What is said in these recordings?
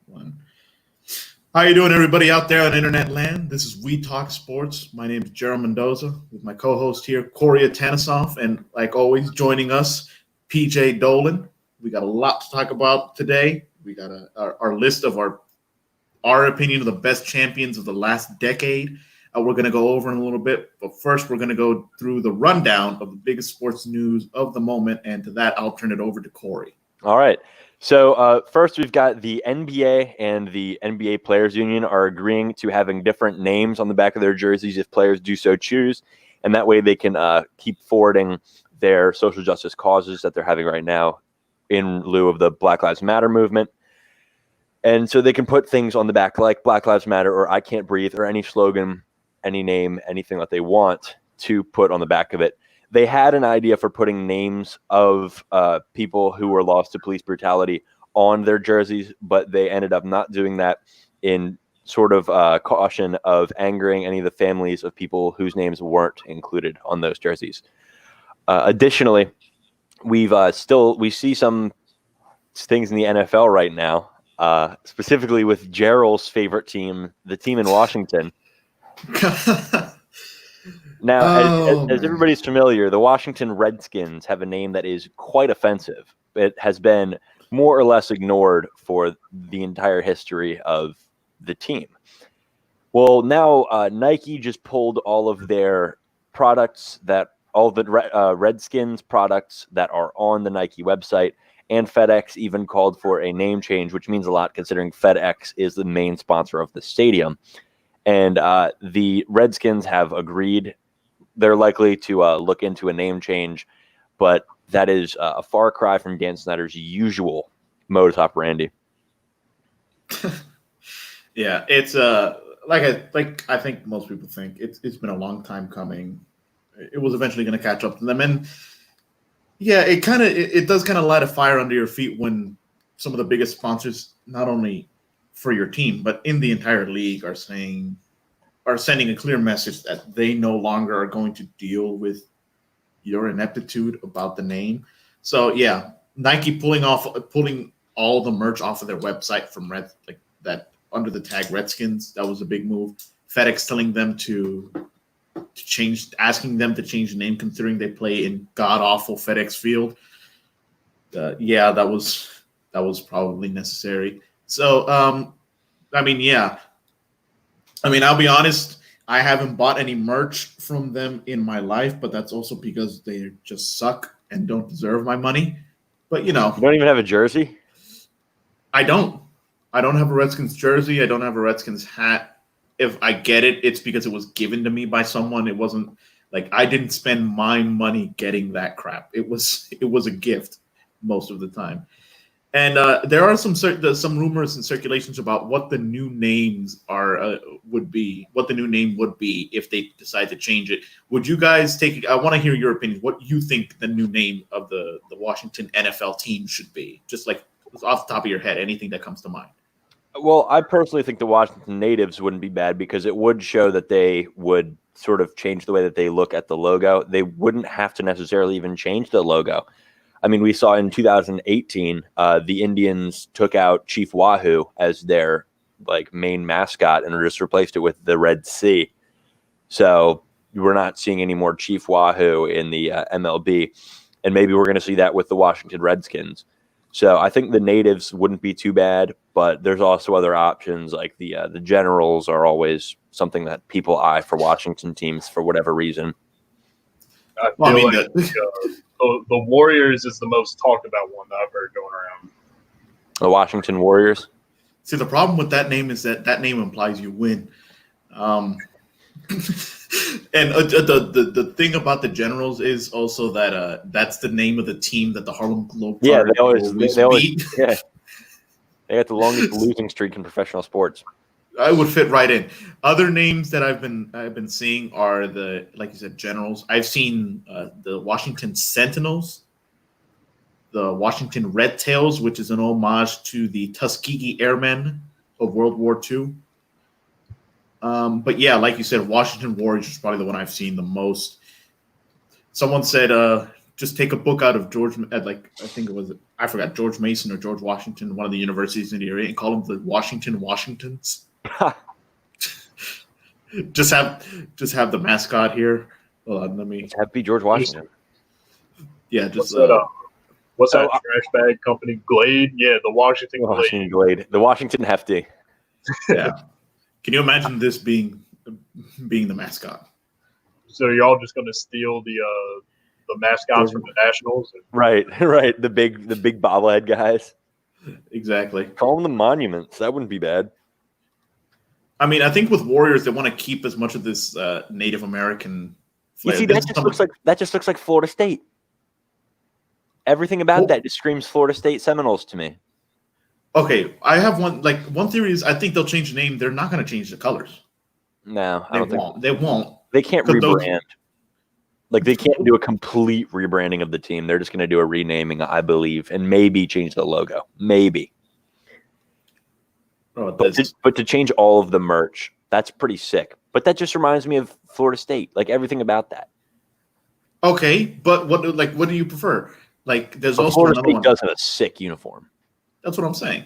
One. How you doing, everybody out there on internet land? This is We Talk Sports. My name is Gerald Mendoza with my co-host here, Corey Atanasoff, and like always, joining us, PJ Dolan. We got a lot to talk about today. We got our list of our opinion of the best champions of the last decade. We're going to go over in a little bit, but first we're going to go through the rundown of the biggest sports news of the moment, and to that, I'll turn it over to Corey. All right. So first, we've got the NBA and the NBA Players Union are agreeing to having different names on the back of their jerseys if players do so choose, and that way they can keep forwarding their social justice causes that they're having right now in lieu of the Black Lives Matter movement. And so they can put things on the back like Black Lives Matter or I Can't Breathe or any slogan, any name, anything that they want to put on the back of it. They had an idea for putting names of people who were lost to police brutality on their jerseys, but they ended up not doing that in sort of caution of angering any of the families of people whose names weren't included on those jerseys. Additionally, we see some things in the NFL right now, specifically with Gerald's favorite team, the team in Washington. Now, as everybody's familiar, the Washington Redskins have a name that is quite offensive. It has been more or less ignored for the entire history of the team. Well, now Nike just pulled all of their products, all the Redskins products that are on the Nike website, and FedEx even called for a name change, which means a lot considering FedEx is the main sponsor of the stadium. And the Redskins have agreed. They're likely to look into a name change, but that is a far cry from Dan Snyder's usual modus operandi. Yeah, it's I think most people think it's been a long time coming. It was eventually going to catch up to them, and yeah, it does kind of light a fire under your feet when some of the biggest sponsors, not only for your team but in the entire league, are sending a clear message that they no longer are going to deal with your ineptitude about the name. So yeah, Nike pulling all the merch off of their website from that under the tag Redskins, that was a big move. FedEx telling them to change, asking them to change the name considering they play in god awful FedEx Field. Yeah, that was probably necessary. So I'll be honest, I haven't bought any merch from them in my life, but that's also because they just suck and don't deserve my money. But You don't even have a jersey? I don't have a Redskins jersey. I don't have a Redskins hat. If I get it, it's because it was given to me by someone. It wasn't like I didn't spend my money getting that crap. It was a gift most of the time. And there are some rumors and circulations about what the new names would be. What the new name would be if they decide to change it. Would you guys take? I want to hear your opinion. What you think the new name of the Washington NFL team should be? Just like off the top of your head, anything that comes to mind. Well, I personally think the Washington Natives wouldn't be bad because it would show that they would sort of change the way that they look at the logo. They wouldn't have to necessarily even change the logo. I mean, we saw in 2018, the Indians took out Chief Wahoo as their main mascot and just replaced it with the Red Sea. So we're not seeing any more Chief Wahoo in the MLB, and maybe we're going to see that with the Washington Redskins. So I think the Natives wouldn't be too bad, but there's also other options like the Generals are always something that people eye for Washington teams for whatever reason. I feel the Warriors is the most talked about one that I've heard going around. The Washington Warriors? See, the problem with that name is that name implies you win. And the thing about the Generals is also that that's the name of the team that the Harlem Globetrotters they always beat. Yeah. They got the longest losing streak in professional sports. I would fit right in. Other names that I've been seeing are like you said, Generals. I've seen the Washington Sentinels, the Washington Red Tails, which is an homage to the Tuskegee Airmen of World War II. But yeah, like you said, Washington Warriors is probably the one I've seen the most. Someone said just take a book out of George, like I think it was, I forgot, George Mason or George Washington, one of the universities in the area, and call them the Washingtons. just have the mascot here. Hold on, let me. Happy George Washington. Yeah, just what's that trash bag company? Glade? Yeah, the Washington Glade. The Washington Hefty. Yeah. Can you imagine this being the mascot? So you're all just going to steal the mascots from the Nationals? Right. The big bobblehead guys. Exactly. Call them the Monuments. That wouldn't be bad. I mean, I think with Warriors, they want to keep as much of this Native American flair. You see, that just looks like Florida State. Everything about that just screams Florida State Seminoles to me. Okay, I have one theory is I think they'll change the name. They're not going to change the colors. No, I don't think they won't. They can't rebrand. They can't do a complete rebranding of the team. They're just going to do a renaming, I believe, and maybe change the logo. Maybe. Oh, but to change all of the merch, that's pretty sick. But that just reminds me of Florida State, everything about that. Okay, but what do you prefer? There's also Florida another State one. does have a sick uniform. That's what I'm saying.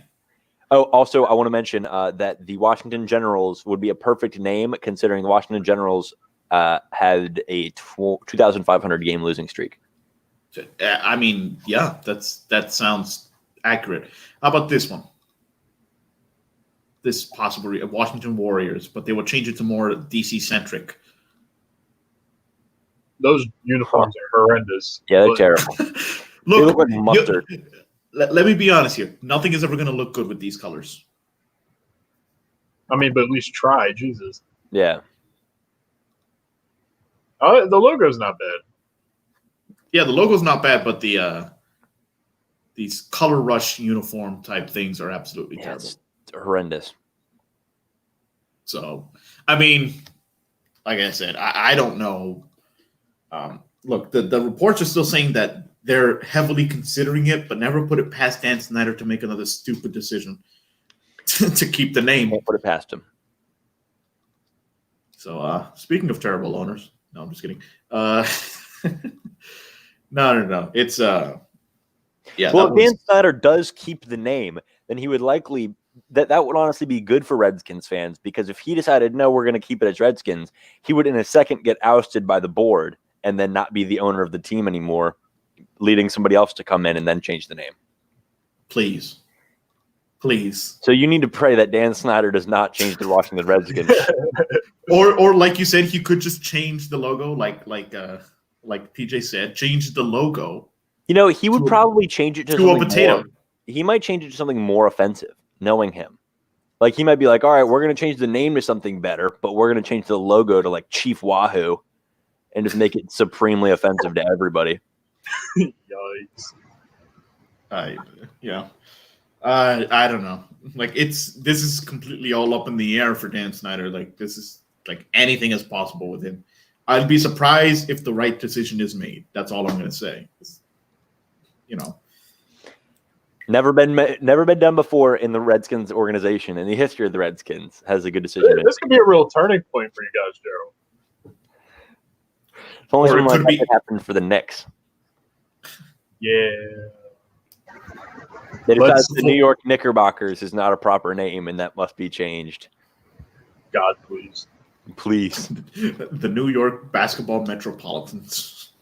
Oh, also, I want to mention that the Washington Generals would be a perfect name, considering the Washington Generals had a 2,500 game losing streak. I mean, yeah, that sounds accurate. How about this one? This possible Washington Warriors, but they will change it to more DC centric. Those uniforms are horrendous. Yeah, they're terrible. Look, they look like mustard. Let me be honest here. Nothing is ever going to look good with these colors. I mean, but at least try. Jesus. Yeah. The logo's not bad. Yeah, the logo's not bad, but these color rush uniform type things are absolutely terrible. It's horrendous. So, I mean, like I said, I don't know. Look, the reports are still saying that they're heavily considering it, but never put it past Dan Snyder to make another stupid decision to keep the name. Won't put it past him. So, speaking of terrible owners, no, I'm just kidding. No. It's yeah. Well, if Dan Snyder does keep the name, then he would likely that would honestly be good for Redskins fans, because if he decided no, we're going to keep it as Redskins, he would in a second get ousted by the board and then not be the owner of the team anymore, leading somebody else to come in and then change the name. Please. So you need to pray that Dan Snyder does not change the Washington Redskins. or like you said, he could just change the logo, like PJ said, change the logo. He would probably change it to a potato. He might change it to something more offensive, knowing him. He might be like, all right, we're going to change the name to something better, but we're going to change the logo to Chief Wahoo and just make it supremely offensive to everybody. Yikes. Yeah. I don't know. This is completely all up in the air for Dan Snyder. This is anything is possible with him. I'd be surprised if the right decision is made. That's all I'm going to say. Never been done before in the Redskins organization. In the history of the Redskins, has a good decision. This could be a real turning point for you guys, Gerald. If only something like that could happen for the Knicks. Yeah. They decided the New York Knickerbockers is not a proper name, and that must be changed. God, please. Please. The New York Basketball Metropolitans.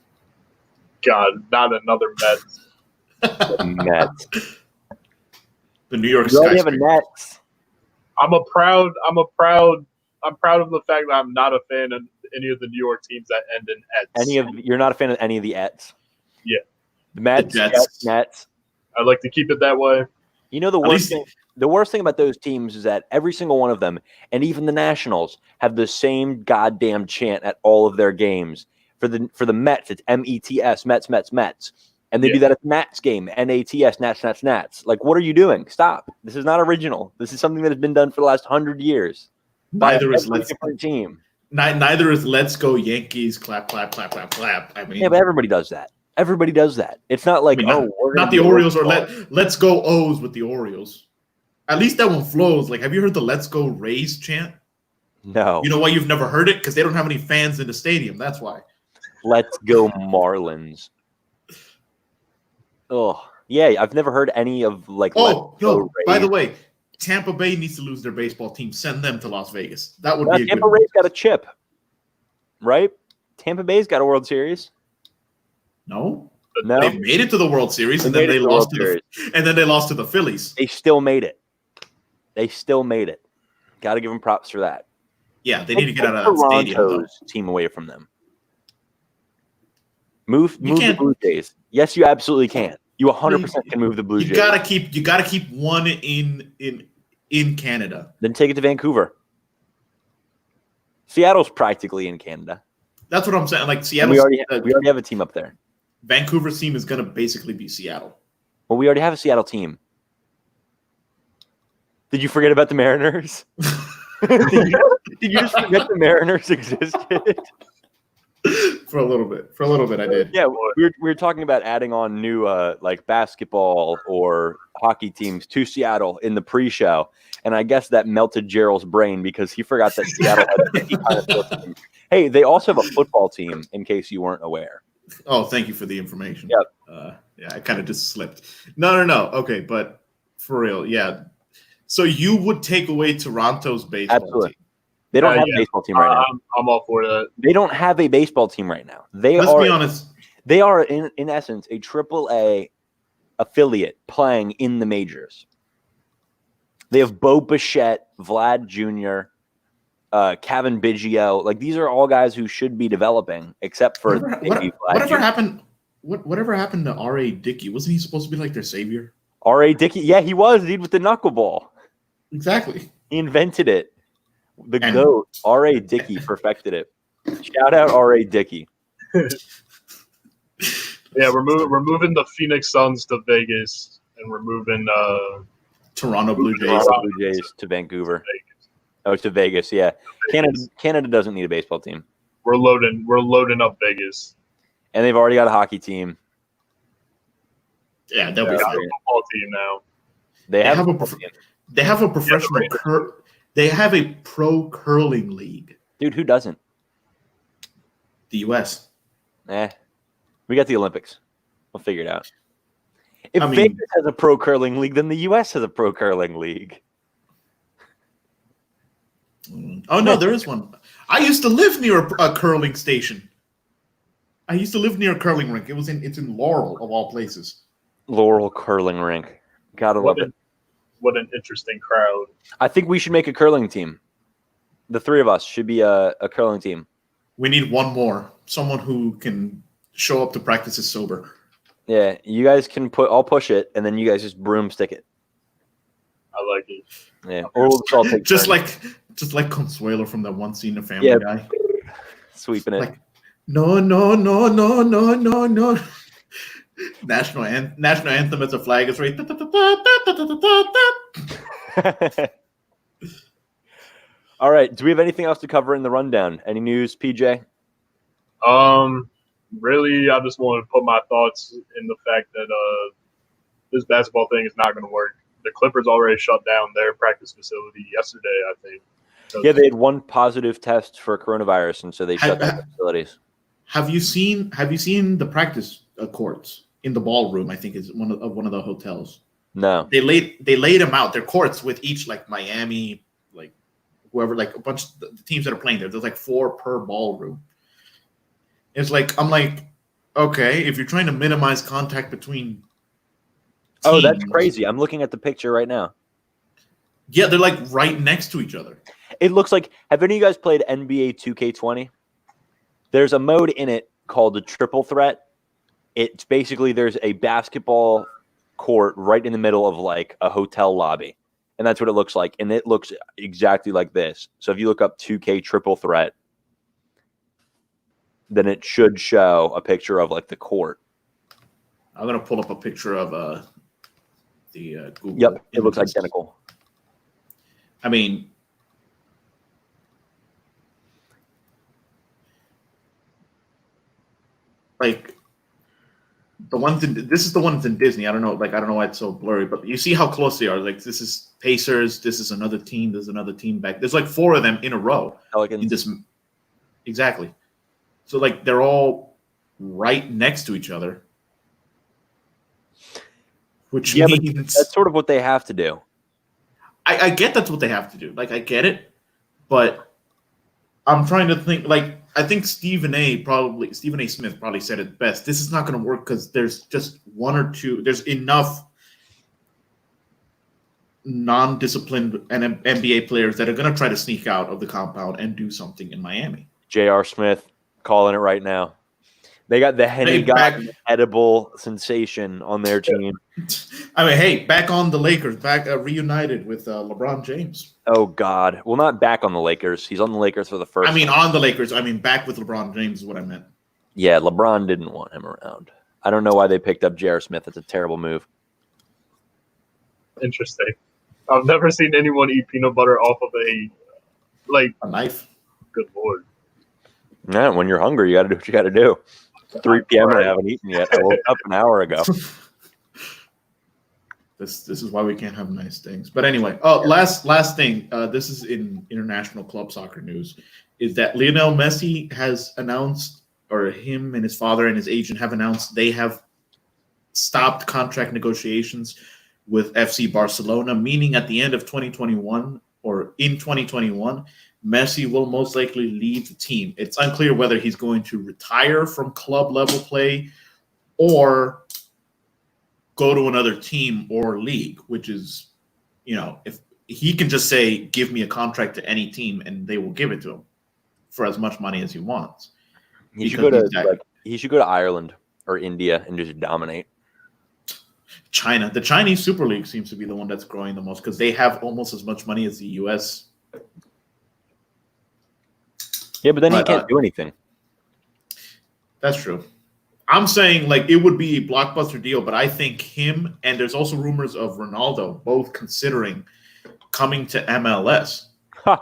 God, not another Mets. Nets. The New York You already have a Nets. I'm proud of the fact that I'm not a fan of any of the New York teams that end in Ets. You're not a fan of any of the Ets? Yeah. The Mets, the Jets. Nets. I'd like to keep it that way. The worst thing about those teams is that every single one of them, and even the Nationals, have the same goddamn chant at all of their games. For the Mets, it's METS, Mets, Mets, Mets. And they do that at the Nats game, NATS, Nats, Nats, Nats. What are you doing? Stop. This is not original. This is something that has been done for the last 100 years. Neither is different team. Neither is Let's Go Yankees, clap, clap, clap, clap, clap. I mean, yeah, but everybody does that. Everybody does that. It's not we're not the Orioles or Let's Go O's with the Orioles. At least that one flows. Have you heard the Let's Go Rays chant? No. You know why you've never heard it? Because they don't have any fans in the stadium. That's why. Let's go Marlins. Oh, yeah. I've never heard any of like. Oh, Let's Go no. By Rays. the way, Tampa Bay needs to lose their baseball team. Send them to Las Vegas. That would be a Tampa good Rays got a chip, right? Tampa Bay's got a World Series. No, No, they made it to the World Series, and They then made it they to the lost World to Series. and then they lost to the Phillies. They still made it. Got to give them props for that. Yeah, they need to get out of that stadium, though. Toronto's team away from them. Move the can't- Blue Jays. Yes, you absolutely can. You 100% can move the Blue Jays. You gotta keep one in Canada. Then take it to Vancouver. Seattle's practically in Canada. That's what I'm saying. Like Seattle, We already have a team up there. Vancouver's team is gonna basically be Seattle. Well, we already have a Seattle team. Did you forget about the Mariners? Did you just forget the Mariners existed? For a little bit, I did. Yeah, we were talking about adding on new like basketball or hockey teams to Seattle in the pre-show, and I guess that melted Gerald's brain because he forgot that Seattle had any kind of sports team. Hey, they also have a football team, in case you weren't aware. Oh, thank you for the information. Yep. Yeah, I kind of just slipped. No. Okay, but for real, yeah. So you would take away Toronto's baseball Absolutely. team? They don't have a baseball team right now. I'm all for that. They don't have a baseball team right now. Let's be honest. They are in essence a AAA affiliate playing in the majors. They have Bo Bichette, Vlad Jr., Kevin Biggio. Like these are all guys who should be developing, except for whatever happened. Whatever happened to R.A. Dickey? Wasn't he supposed to be like their savior? R.A. Dickey, yeah, he was indeed with the knuckleball. Exactly. He invented it. The GOAT, R.A. Dickey, perfected it. Shout out R.A. Dickey. Yeah, we're moving the Phoenix Suns to Vegas, and we're moving Toronto Blue Jays to Vancouver. Oh, to Vegas, yeah. Canada doesn't need a baseball team. We're loading up Vegas. And they've already got a hockey team. Yeah, they'll be got fine. a football team now. They have a professional they have a pro curling league. Dude, who doesn't? The US. We got the Olympics. We'll figure it out. If Vegas has a pro curling league, then the US has a pro curling league. Oh no, there is one. I used to live near a curling station. I used to live near a curling rink. It's in Laurel of all places. Laurel curling rink. Gotta love it. What an interesting crowd. I think we should make a curling team. The three of us should be a curling team. We need one more. Someone who can show up to practices sober. Yeah, you guys can I'll push it, and then you guys just broomstick it. I like it. Yeah, or we'll just all take just turns. like Consuelo from that one scene of Family Guy. Sweeping it. Like, no. National anthem as a flag is right. All right. Do we have anything else to cover in the rundown? Any news, PJ? Really, I just want to put my thoughts in the fact that this basketball thing is not going to work. The Clippers already shut down their practice facility yesterday, I think. Yeah, they had one positive test for coronavirus, and so they shut down the facilities. Have you seen the practice courts in the ballroom? I think is one of the hotels. No, they laid them out. Their courts with each like Miami, like whoever, like a bunch of the teams that are playing there. There's like 4 per ballroom. It's like I'm like, okay, if you're trying to minimize contact between. Oh, that's crazy! I'm looking at the picture right now. Yeah, they're like right next to each other. It looks like. Have any of you guys played NBA 2K20? There's a mode in it called the Triple Threat. It's basically there's a basketball court right in the middle of like a hotel lobby, and that's what it looks like. And it looks exactly like this. So if you look up 2K Triple Threat, then it should show a picture of like the court. I'm gonna pull up a picture of the Google. Yep, it looks identical. I mean, like the ones this is the one that's in Disney. I don't know why it's so blurry, but you see how close they are. Like this is Pacers, this is another team, there's another team back. There's like 4 of them in a row. Exactly. So like they're all right next to each other. which Yeah, but means that's sort of what they have to do. I get that's what they have to do. Like, I get it, but I'm trying to think. Like, I think Stephen A. Smith probably said it best. This is not going to work because there's just one or two. There's enough non-disciplined NBA players that are going to try to sneak out of the compound and do something in Miami. J.R. Smith calling it right now. They got the Henny edible sensation on their team. I mean, hey, back on the Lakers, back reunited with LeBron James. Oh, God. Well, not back on the Lakers. He's on the Lakers for the first time. On the Lakers. I mean, back with LeBron James is what I meant. Yeah, LeBron didn't want him around. I don't know why they picked up J.R. Smith. It's a terrible move. Interesting. I've never seen anyone eat peanut butter off of a knife. Good Lord. Yeah, when you're hungry, you got to do what you got to do. 3 p.m. and I haven't eaten yet. I woke up an hour ago. This is why we can't have nice things. But anyway, last thing. This is in international club soccer news. Is that Lionel Messi has announced, or him and his father and his agent have announced, they have stopped contract negotiations with FC Barcelona, meaning at the end of 2021 or in 2021, Messi will most likely leave the team. It's unclear whether he's going to retire from club level play or go to another team or league, which is, if he can just say, give me a contract to any team and they will give it to him for as much money as he wants. He should go to Ireland or India and just dominate. China. The Chinese Super League seems to be the one that's growing the most because they have almost as much money as the U.S. Yeah, but then he can't do anything. That's true. I'm saying, it would be a blockbuster deal, but I think him, and there's also rumors of Ronaldo both considering coming to MLS. I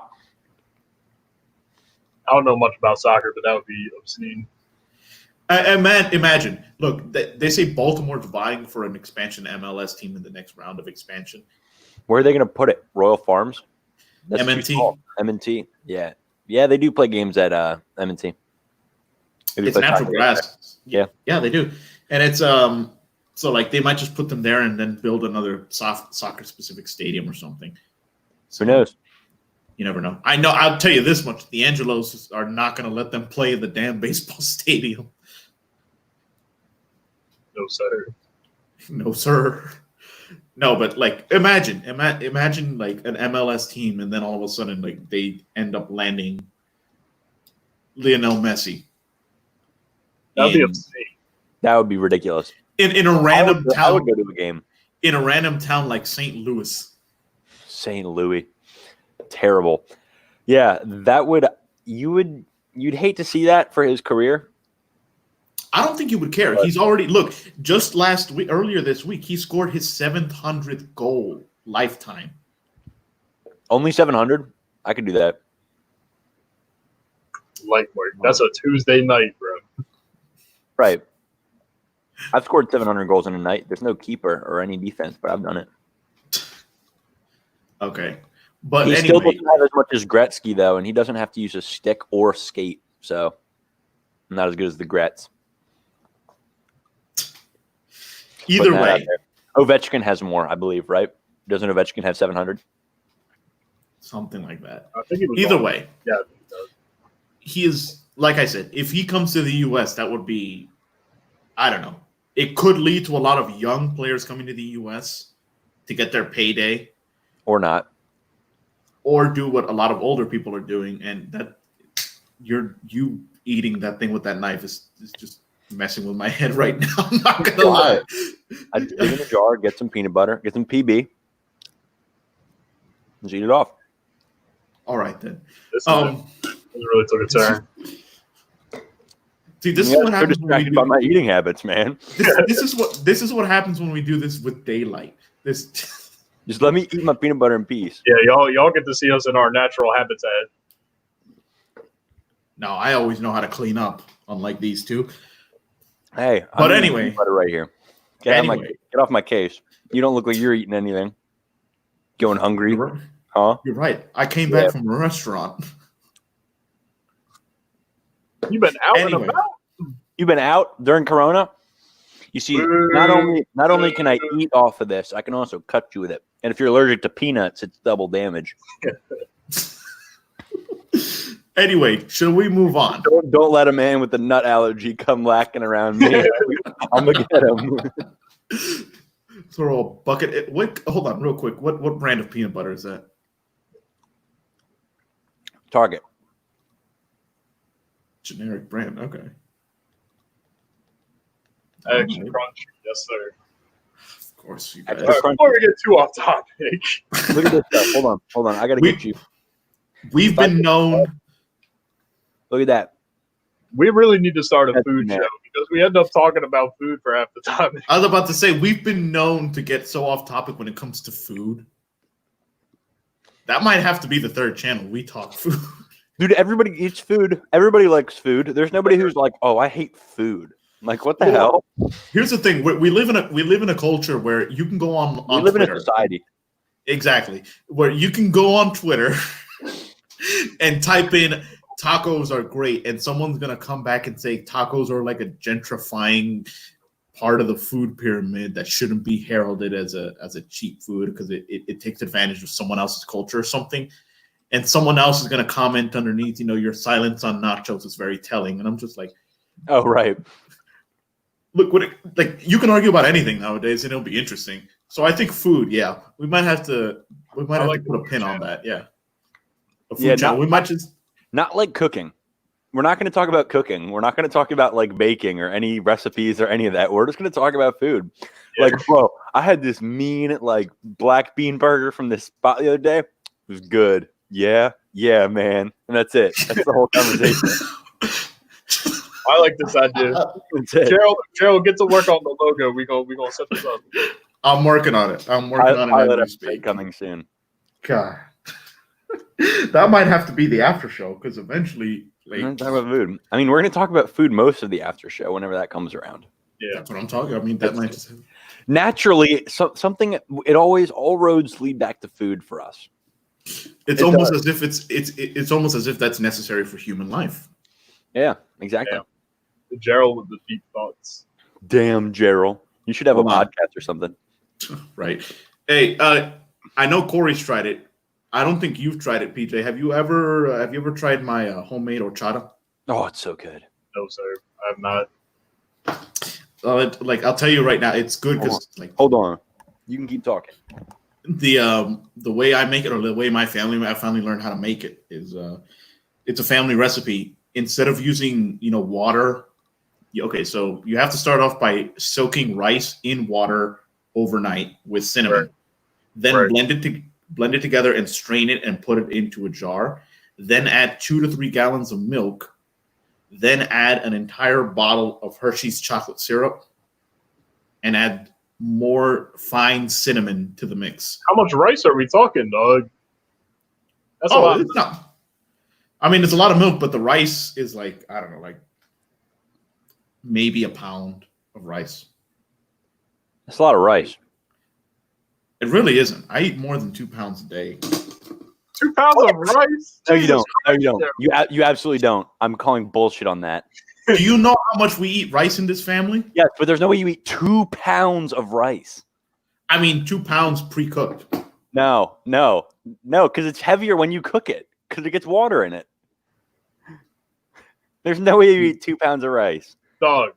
don't know much about soccer, but that would be obscene. Imagine. Look, they say Baltimore's vying for an expansion MLS team in the next round of expansion. Where are they going to put it? Royal Farms? That's MNT. MNT, yeah. Yeah, they do play games at MNT. It's natural grass. Yeah. Yeah, they do. And it's so they might just put them there and then build another soccer specific stadium or something. So, who knows? You never know. I know. I'll tell you this much: the Angelos are not going to let them play in the damn baseball stadium. No, sir. No, sir. No, but imagine an MLS team, and then all of a sudden, they end up landing Lionel Messi. That'd be obscene. That would be ridiculous. In a random town. I would go to a game. In a random town like St. Louis. St. Louis. Terrible. Yeah, you'd hate to see that for his career. I don't think he would care. He's already just earlier this week, he scored his 700th goal lifetime. Only 700? I could do that. Light work. That's a Tuesday night, bro. Right. I've scored 700 goals in a night. There's no keeper or any defense, but I've done it. Okay. But he anyway, still doesn't have as much as Gretzky, though, and he doesn't have to use a stick or skate. So, not as good as the Gretz. Either way. Ovechkin has more, I believe, right? Doesn't Ovechkin have 700? Something like that. I think Either way. Yeah, I think he does. He is, like I said, if he comes to the U.S., that would be, I don't know. It could lead to a lot of young players coming to the U.S. to get their payday. Or not. Or do what a lot of older people are doing. And that you eating that thing with that knife is just messing with my head right now. I'm not going to lie. I dig in a jar, get some peanut butter, get some PB, and eat it off. All right, then. This really took a turn. See, this is what happens when we do by my eating habits, man. This is what happens when we do this with daylight. Just let me eat my peanut butter in peace. Yeah, y'all get to see us in our natural habitat. No, I always know how to clean up, unlike these two. Hey, but anyway, butter right here. Get off my case. You don't look like you're eating anything. Going hungry, huh? You're right. I came back from a restaurant. You've been out and about. You've been out during Corona. You see, not only can I eat off of this, I can also cut you with it. And if you're allergic to peanuts, it's double damage. Anyway, should we move on? Don't let a man with a nut allergy come lacking around me. I'm gonna get him. Throw a bucket. Hold on, real quick. What brand of peanut butter is that? Target. Generic brand. Okay. Extra crunchy, yes, sir. Of course, you Extra guys. crunchy. Before we get too off topic, Look at this stuff. Hold on. I gotta get you. We've been known. Look at that. we really need to start a That's food mad. show because we end up talking about food for half the time. I was about to say we've been known to get so off topic when it comes to food. That might have to be the third channel. We talk food. Dude, everybody eats food. Everybody likes food. There's nobody who's like, oh, I hate food. I'm like, what the hell? Here's the thing: we live in a culture where you can go on We live Twitter. in a society. Exactly, where you can go on Twitter and type in tacos are great, and someone's gonna come back and say tacos are like a gentrifying part of the food pyramid that shouldn't be heralded as a cheap food because it takes advantage of someone else's culture or something. And someone else is gonna comment underneath, your silence on nachos is very telling. And I'm just like, Oh, right. look, you can argue about anything nowadays and it'll be interesting. So I think food, yeah, we might have to put a pin on that, yeah. A food channel. We might just Not like cooking. We're not going to talk about cooking. We're not going to talk about like baking or any recipes or any of that. We're just going to talk about food. Yeah. Like, bro, I had this mean like black bean burger from this spot the other day. It was good. Yeah, man. And that's it. That's the whole conversation. I like this idea. That's it. Gerald, get to work on the logo. We gonna set this up. I'm working on it. Pilot as we episode speak. coming soon. God. That might have to be the after show because eventually We're gonna talk about food. I mean, we're going to talk about food most of the after show whenever that comes around. Yeah, that's what I'm talking. I mean, that might just Naturally, something. All roads lead back to food for us. it's almost as if it's almost as if that's necessary for human life. Yeah, exactly. Yeah. Gerald with the deep thoughts. Damn, Gerald, you should have Hold a on. podcast or something. Right. Hey, I know Corey's tried it. I don't think you've tried it, PJ. Have you ever tried my homemade horchata? Oh, it's so good. No, sir, I have not. I'll tell you right now, it's good because Hold on, you can keep talking. the way I make it, or the way my family learned how to make it, is it's a family recipe. Instead of using water, so you have to start off by soaking rice in water overnight with cinnamon, Right. then Right. blend it together and strain it and put it into a jar. Then add 2 to 3 gallons of milk. Then add an entire bottle of Hershey's chocolate syrup, and add more fine cinnamon to the mix. How much rice are we talking, dog? That's a lot. It's not. I mean, it's a lot of milk, but the rice is like, I don't know, like maybe a pound of rice. That's a lot of rice. It really isn't. I eat more than 2 pounds a day. 2 pounds of rice? No, you Jesus don't. No, you Christ, don't. You absolutely don't. I'm calling bullshit on that. Do you know how much we eat rice in this family? Yes, but there's no way you eat 2 pounds of rice. I mean, 2 pounds pre-cooked. No, because it's heavier when you cook it because it gets water in it. There's no way you eat 2 pounds of rice. Dog,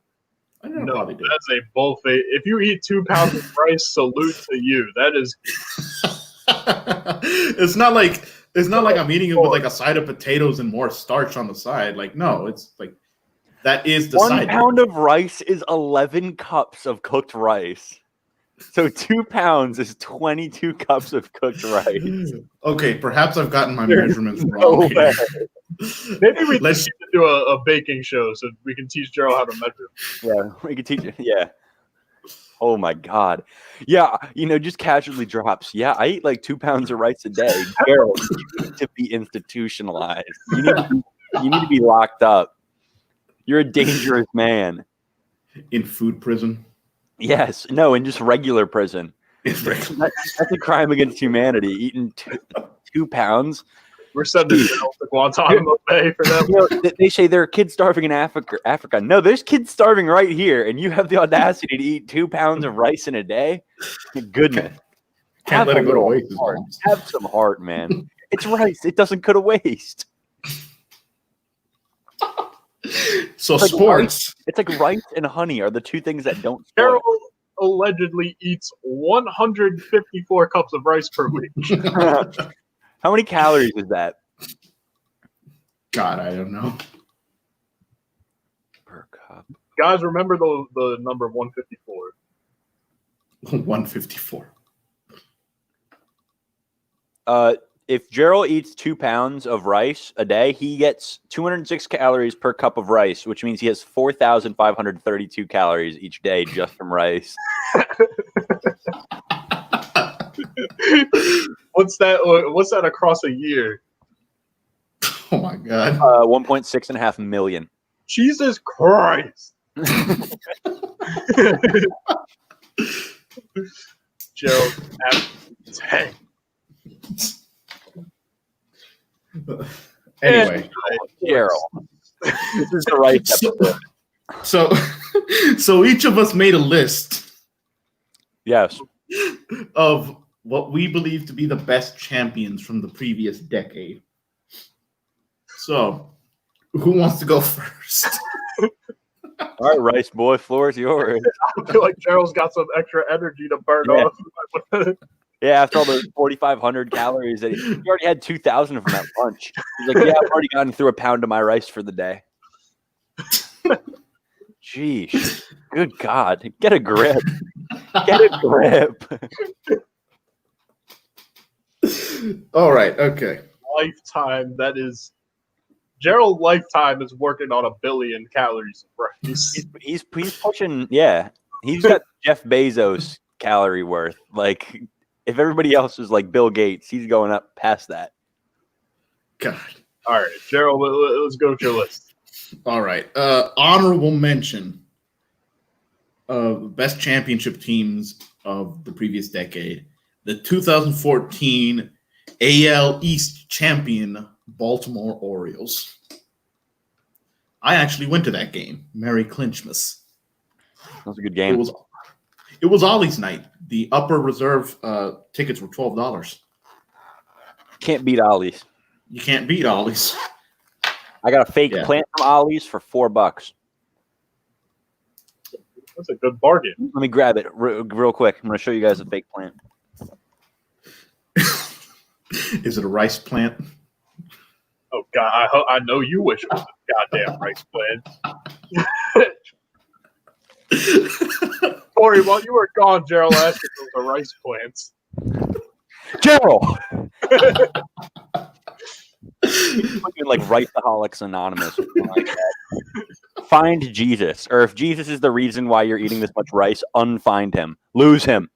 I don't know. no, Probably do. that's a bullface. If you eat 2 pounds of rice, salute to you. That is It's not like I'm eating it with like a side of potatoes and more starch on the side. Like, no, it's like that is the 1 side. pound of rice is 11 cups of cooked rice. So 2 pounds is 22 cups of cooked rice. Okay, perhaps I've gotten my There's measurements no wrong. way. maybe we Let's- need to do a baking show so we can teach Gerald how to measure. Yeah, we could teach it. Yeah. Oh my God. Yeah, just casually drops. Yeah, I eat like 2 pounds of rice a day. Gerald, you need to be institutionalized. You need to be locked up. You're a dangerous man. In food prison. Yes. No, in just regular prison. It's regular. That's a crime against humanity. Eating 2 pounds. We're sending Gerald to Guantanamo Bay for them. They say there are kids starving in Africa. No, there's kids starving right here, and you have the audacity to eat 2 pounds of rice in a day? Goodness. Can't let it go to waste. Have some heart, man. It's rice. It doesn't go to waste. So it's sports. It's like rice and honey are the two things that don't spoil. Gerald allegedly eats 154 cups of rice per week. How many calories is that? God, I don't know. Per cup. Guys, remember the number 154. 154. If Gerald eats 2 pounds of rice a day, he gets 206 calories per cup of rice, which means he has 4,532 calories each day just from rice. What's that across a year? Oh my God. 1.6 million. Jesus Christ. Gerald, dang. Anyway, Gerald. This is the right episode. So each of us made a list. Yes. Of what we believe to be the best champions from the previous decade. So, who wants to go first? All right, Rice Boy, floor is yours. I feel like Gerald's got some extra energy to burn off. Yeah, after all those 4,500 calories, that he already had 2,000 from that lunch. He's like, yeah, I've already gotten through a pound of my rice for the day. Jeez, good God, get a grip. Get a grip. All right, okay. Lifetime, that is... Gerald Lifetime is working on 1 billion calories of rice. He's pushing, yeah. He's got Jeff Bezos calorie worth. Like, if everybody else is like Bill Gates, he's going up past that. God. All right, Gerald, let's go with your list. All right. Honorable mention of best championship teams of the previous decade. The 2014 AL East champion Baltimore Orioles. I actually went to that game. Merry Clinchmas. That was a good game. It was Ollie's night. The upper reserve tickets were $12. Can't beat Ollie's. You can't beat Ollie's. I got a fake plant from Ollie's for $4. That's a good bargain. Let me grab it real quick. I'm going to show you guys a fake plant. Is it a rice plant? Oh, God. I know you wish it was a goddamn rice plant. Corey, while you were gone, Gerald asked if it was a rice plants. Gerald! Like Riceaholics Anonymous. Or something like that. Find Jesus. Or if Jesus is the reason why you're eating this much rice, unfind him. Lose him.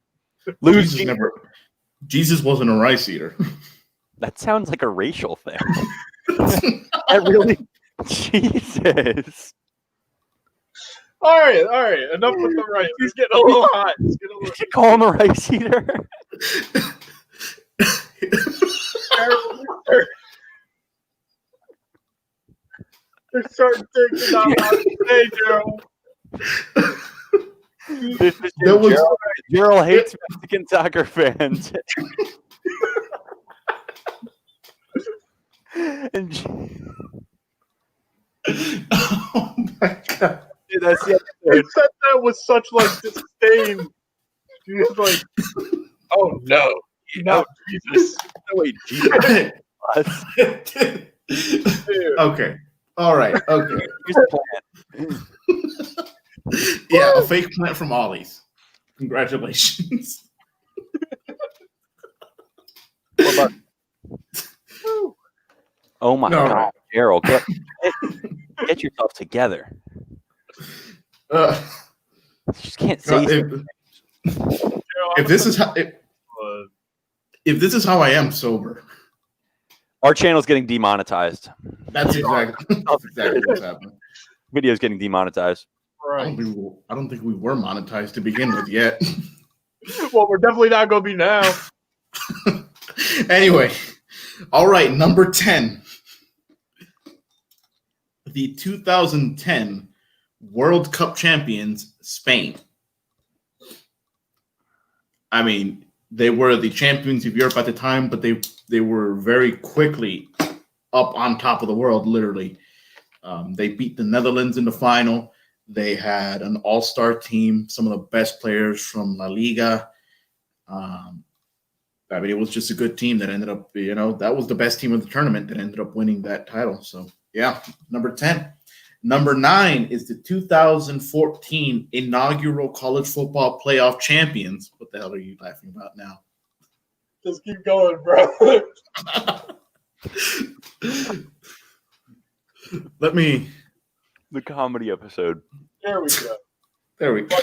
Lose Jesus. Jesus wasn't a rice eater. That sounds like a racial thing. That really... Jesus. All right. Enough with the rice. He's getting a little hot. Did you call him a rice eater? There's certain things about how to say, Gerald. Gerald hates Mexican soccer fans. Oh my God. Dude, that's the He said that with such like disdain. He was like, "Oh no, not Jesus." No way, Jesus. Okay. All right. Okay. Here's the plan. Yeah, a fake plant from Ollie's. Congratulations. Oh my God, right. Gerald, get yourself together. You just can't say if this is how if this is how I am sober. Our channel's getting demonetized. That's exactly what's happening. Video's getting demonetized. Right. I don't think we were monetized to begin with yet. Well, we're definitely not going to be now. Anyway, All right, number 10. The 2010 World Cup champions, Spain. I mean, they were the champions of Europe at the time, but they were very quickly up on top of the world, literally. They beat the Netherlands in the final. They had an all-star team, some of the best players from La Liga. I mean, it was just a good team that ended up, that was the best team of the tournament that ended up winning that title. So, yeah, number 10. Number 9 is the 2014 inaugural college football playoff champions. What the hell are you laughing about now? Just keep going, bro. The comedy episode. There we go. There we go.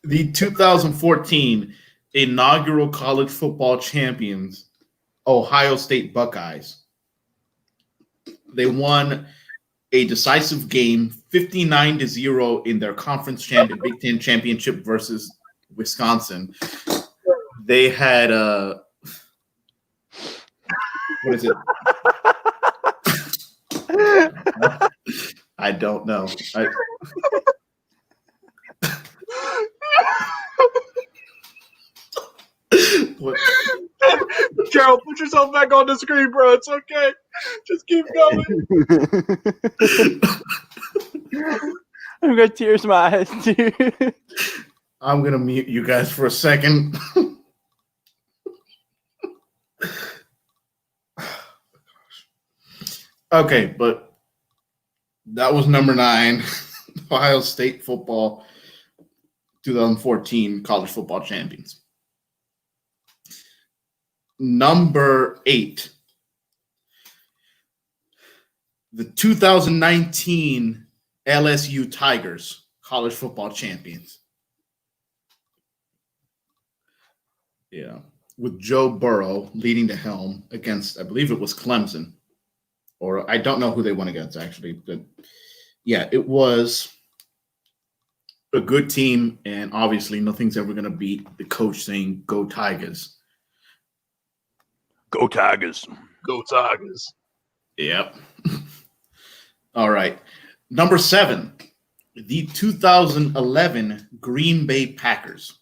The 2014 inaugural college football champions, Ohio State Buckeyes. They won a decisive game, 59-0 in their conference Big Ten championship versus Wisconsin. They had what is it? I don't know. What? Gerald, put yourself back on the screen, bro. It's okay. Just keep going. I've got tears in my eyes, dude. I'm going to mute you guys for a second. Okay, but that was number 9, Ohio State football 2014 college football champions. Number 8, the 2019 LSU Tigers college football champions. Yeah, with Joe Burrow leading the helm against, I believe it was Clemson. Or I don't know who they won against, actually. But yeah, it was a good team, and obviously nothing's ever going to beat the coach saying, "Go Tigers." Go Tigers. Go Tigers. Yep. All right. Number 7, the 2011 Green Bay Packers.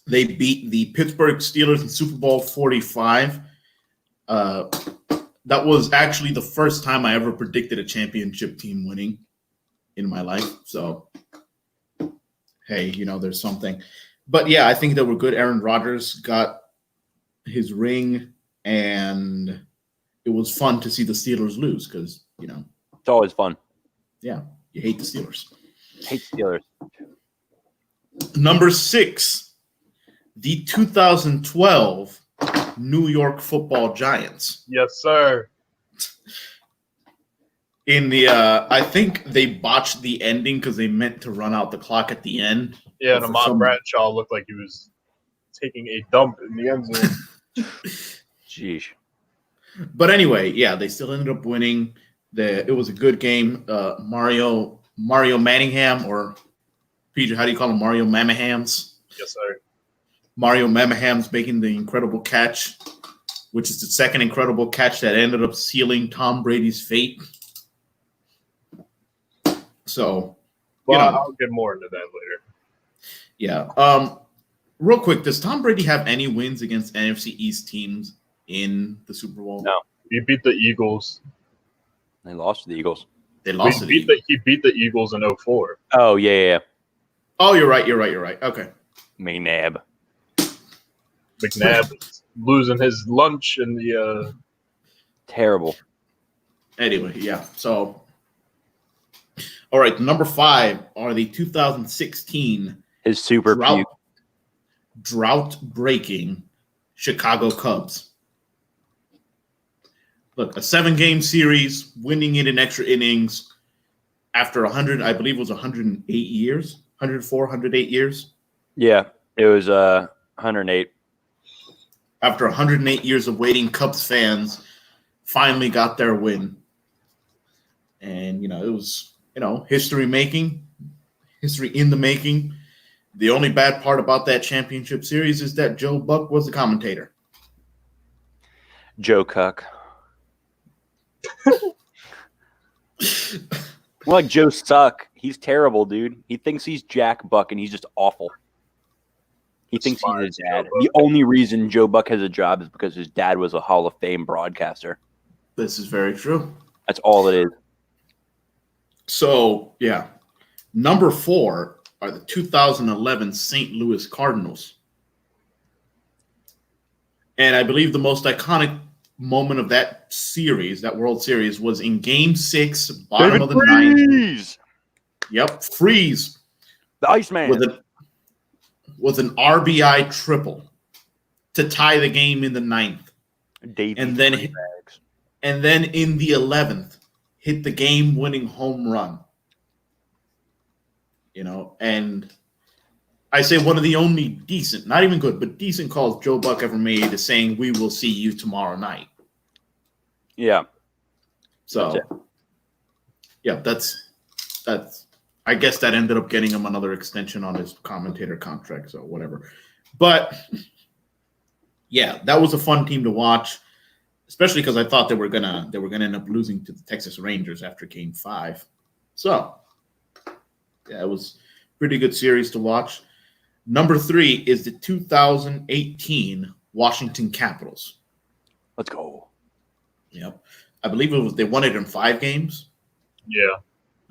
They beat the Pittsburgh Steelers in Super Bowl 45. That was actually the first time I ever predicted a championship team winning in my life. So, hey, there's something. But, yeah, I think they were good. Aaron Rodgers got his ring, and it was fun to see the Steelers lose because, It's always fun. Yeah, you hate the Steelers. Hate Steelers. Number 6, the 2012 New York Football Giants. Yes, sir. In the, I think they botched the ending because they meant to run out the clock at the end. Yeah, and Ahmad Bradshaw looked like he was taking a dump in the end zone. Jeez. But anyway, yeah, they still ended up winning. It was a good game. Mario Manningham, or PJ, how do you call him? Mario Mamahams? Yes, sir. Mario Mamahams making the incredible catch, which is the second incredible catch that ended up sealing Tom Brady's fate. So, I'll get more into that later. Yeah. Real quick, does Tom Brady have any wins against NFC East teams in the Super Bowl? No. He beat the Eagles. They lost to the Eagles. They lost He beat the Eagles in 2004. Oh, yeah. Oh, you're right. Okay. McNabb is losing his lunch in the Terrible. Anyway, yeah. So, all right. Number 5 are the 2016 His super puke. drought-breaking Chicago Cubs. Look, a 7-game series, winning it in extra innings after 100, I believe it was 108 years, 104, 108 years. Yeah, it was 108. After 108 years of waiting, Cubs fans finally got their win. And, it was, history in the making. The only bad part about that championship series is that Joe Buck was the commentator. Joe Cuck. More like Joe Suck. He's terrible, dude. He thinks he's Jack Buck, and he's just awful. He thinks he's his dad. The only reason Joe Buck has a job is because his dad was a Hall of Fame broadcaster. This is very true. That's all it is. So, yeah. Number 4 are the 2011 St. Louis Cardinals. And I believe the most iconic moment of that series, that World Series, was in Game 6, bottom of the ninth. Yep, Freeze. The Iceman. With an RBI triple to tie the game in the ninth. And then in the 11th, hit the game-winning home run. You know, and I say one of the only decent, not even good, but decent calls Joe Buck ever made is saying, "We will see you tomorrow night." Yeah. So, yeah, that's. I guess that ended up getting him another extension on his commentator contract, so whatever. But yeah, that was a fun team to watch, especially because I thought they were gonna end up losing to the Texas Rangers after Game 5. So yeah, it was a pretty good series to watch. Number 3 is the 2018 Washington Capitals. Let's go. Yep, I believe they won it in 5 games. Yeah.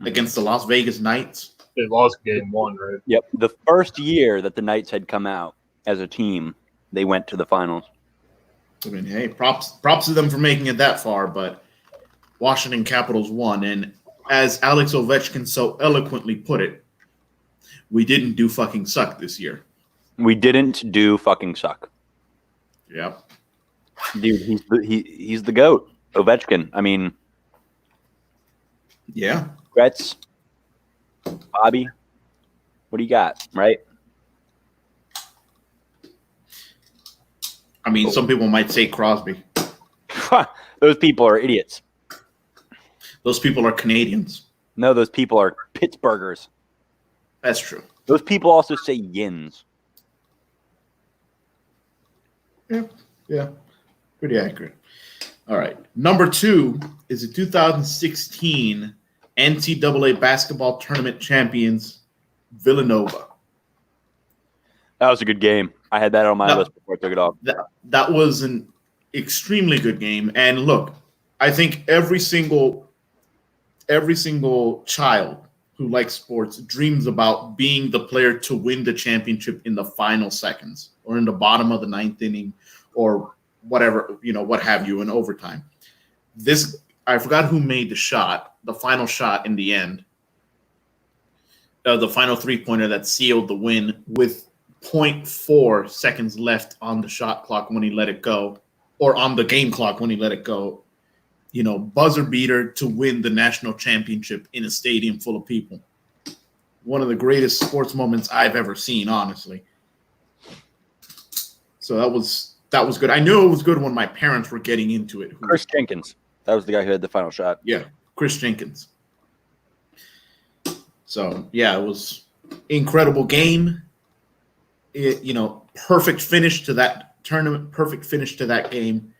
Against the Las Vegas Knights. They lost Game 1, right? Yep. The first year that the Knights had come out as a team, they went to the finals. I mean, hey, props to them for making it that far, but Washington Capitals won. And as Alex Ovechkin so eloquently put it, we didn't do fucking suck this year. We didn't do fucking suck. Yep. Dude, he's the GOAT, Ovechkin. I mean, yeah. Gretz, Bobby, what do you got, right? I mean, some people might say Crosby. Those people are idiots. Those people are Canadians. No, those people are Pittsburghers. That's true. Those people also say yins. Yeah. Pretty accurate. All right. Number 2 is the 2016 NCAA basketball tournament champions, Villanova. That was a good game. I had that on my list before I took it off. That was an extremely good game. And look, I think every single child who likes sports dreams about being the player to win the championship in the final seconds or in the bottom of the 9th inning or whatever, what have you, in overtime. I forgot who made the final shot in the end. The final 3-pointer that sealed the win with 0.4 seconds left on the shot clock when he let it go, or on the game clock when he let it go. Buzzer beater to win the national championship in a stadium full of people. One of the greatest sports moments I've ever seen, honestly. So that was good. I knew it was good when my parents were getting into it. Chris Jenkins. That was the guy who had the final shot. Yeah, Chris Jenkins. So, yeah, it was incredible game. Perfect finish to that tournament, perfect finish to that game.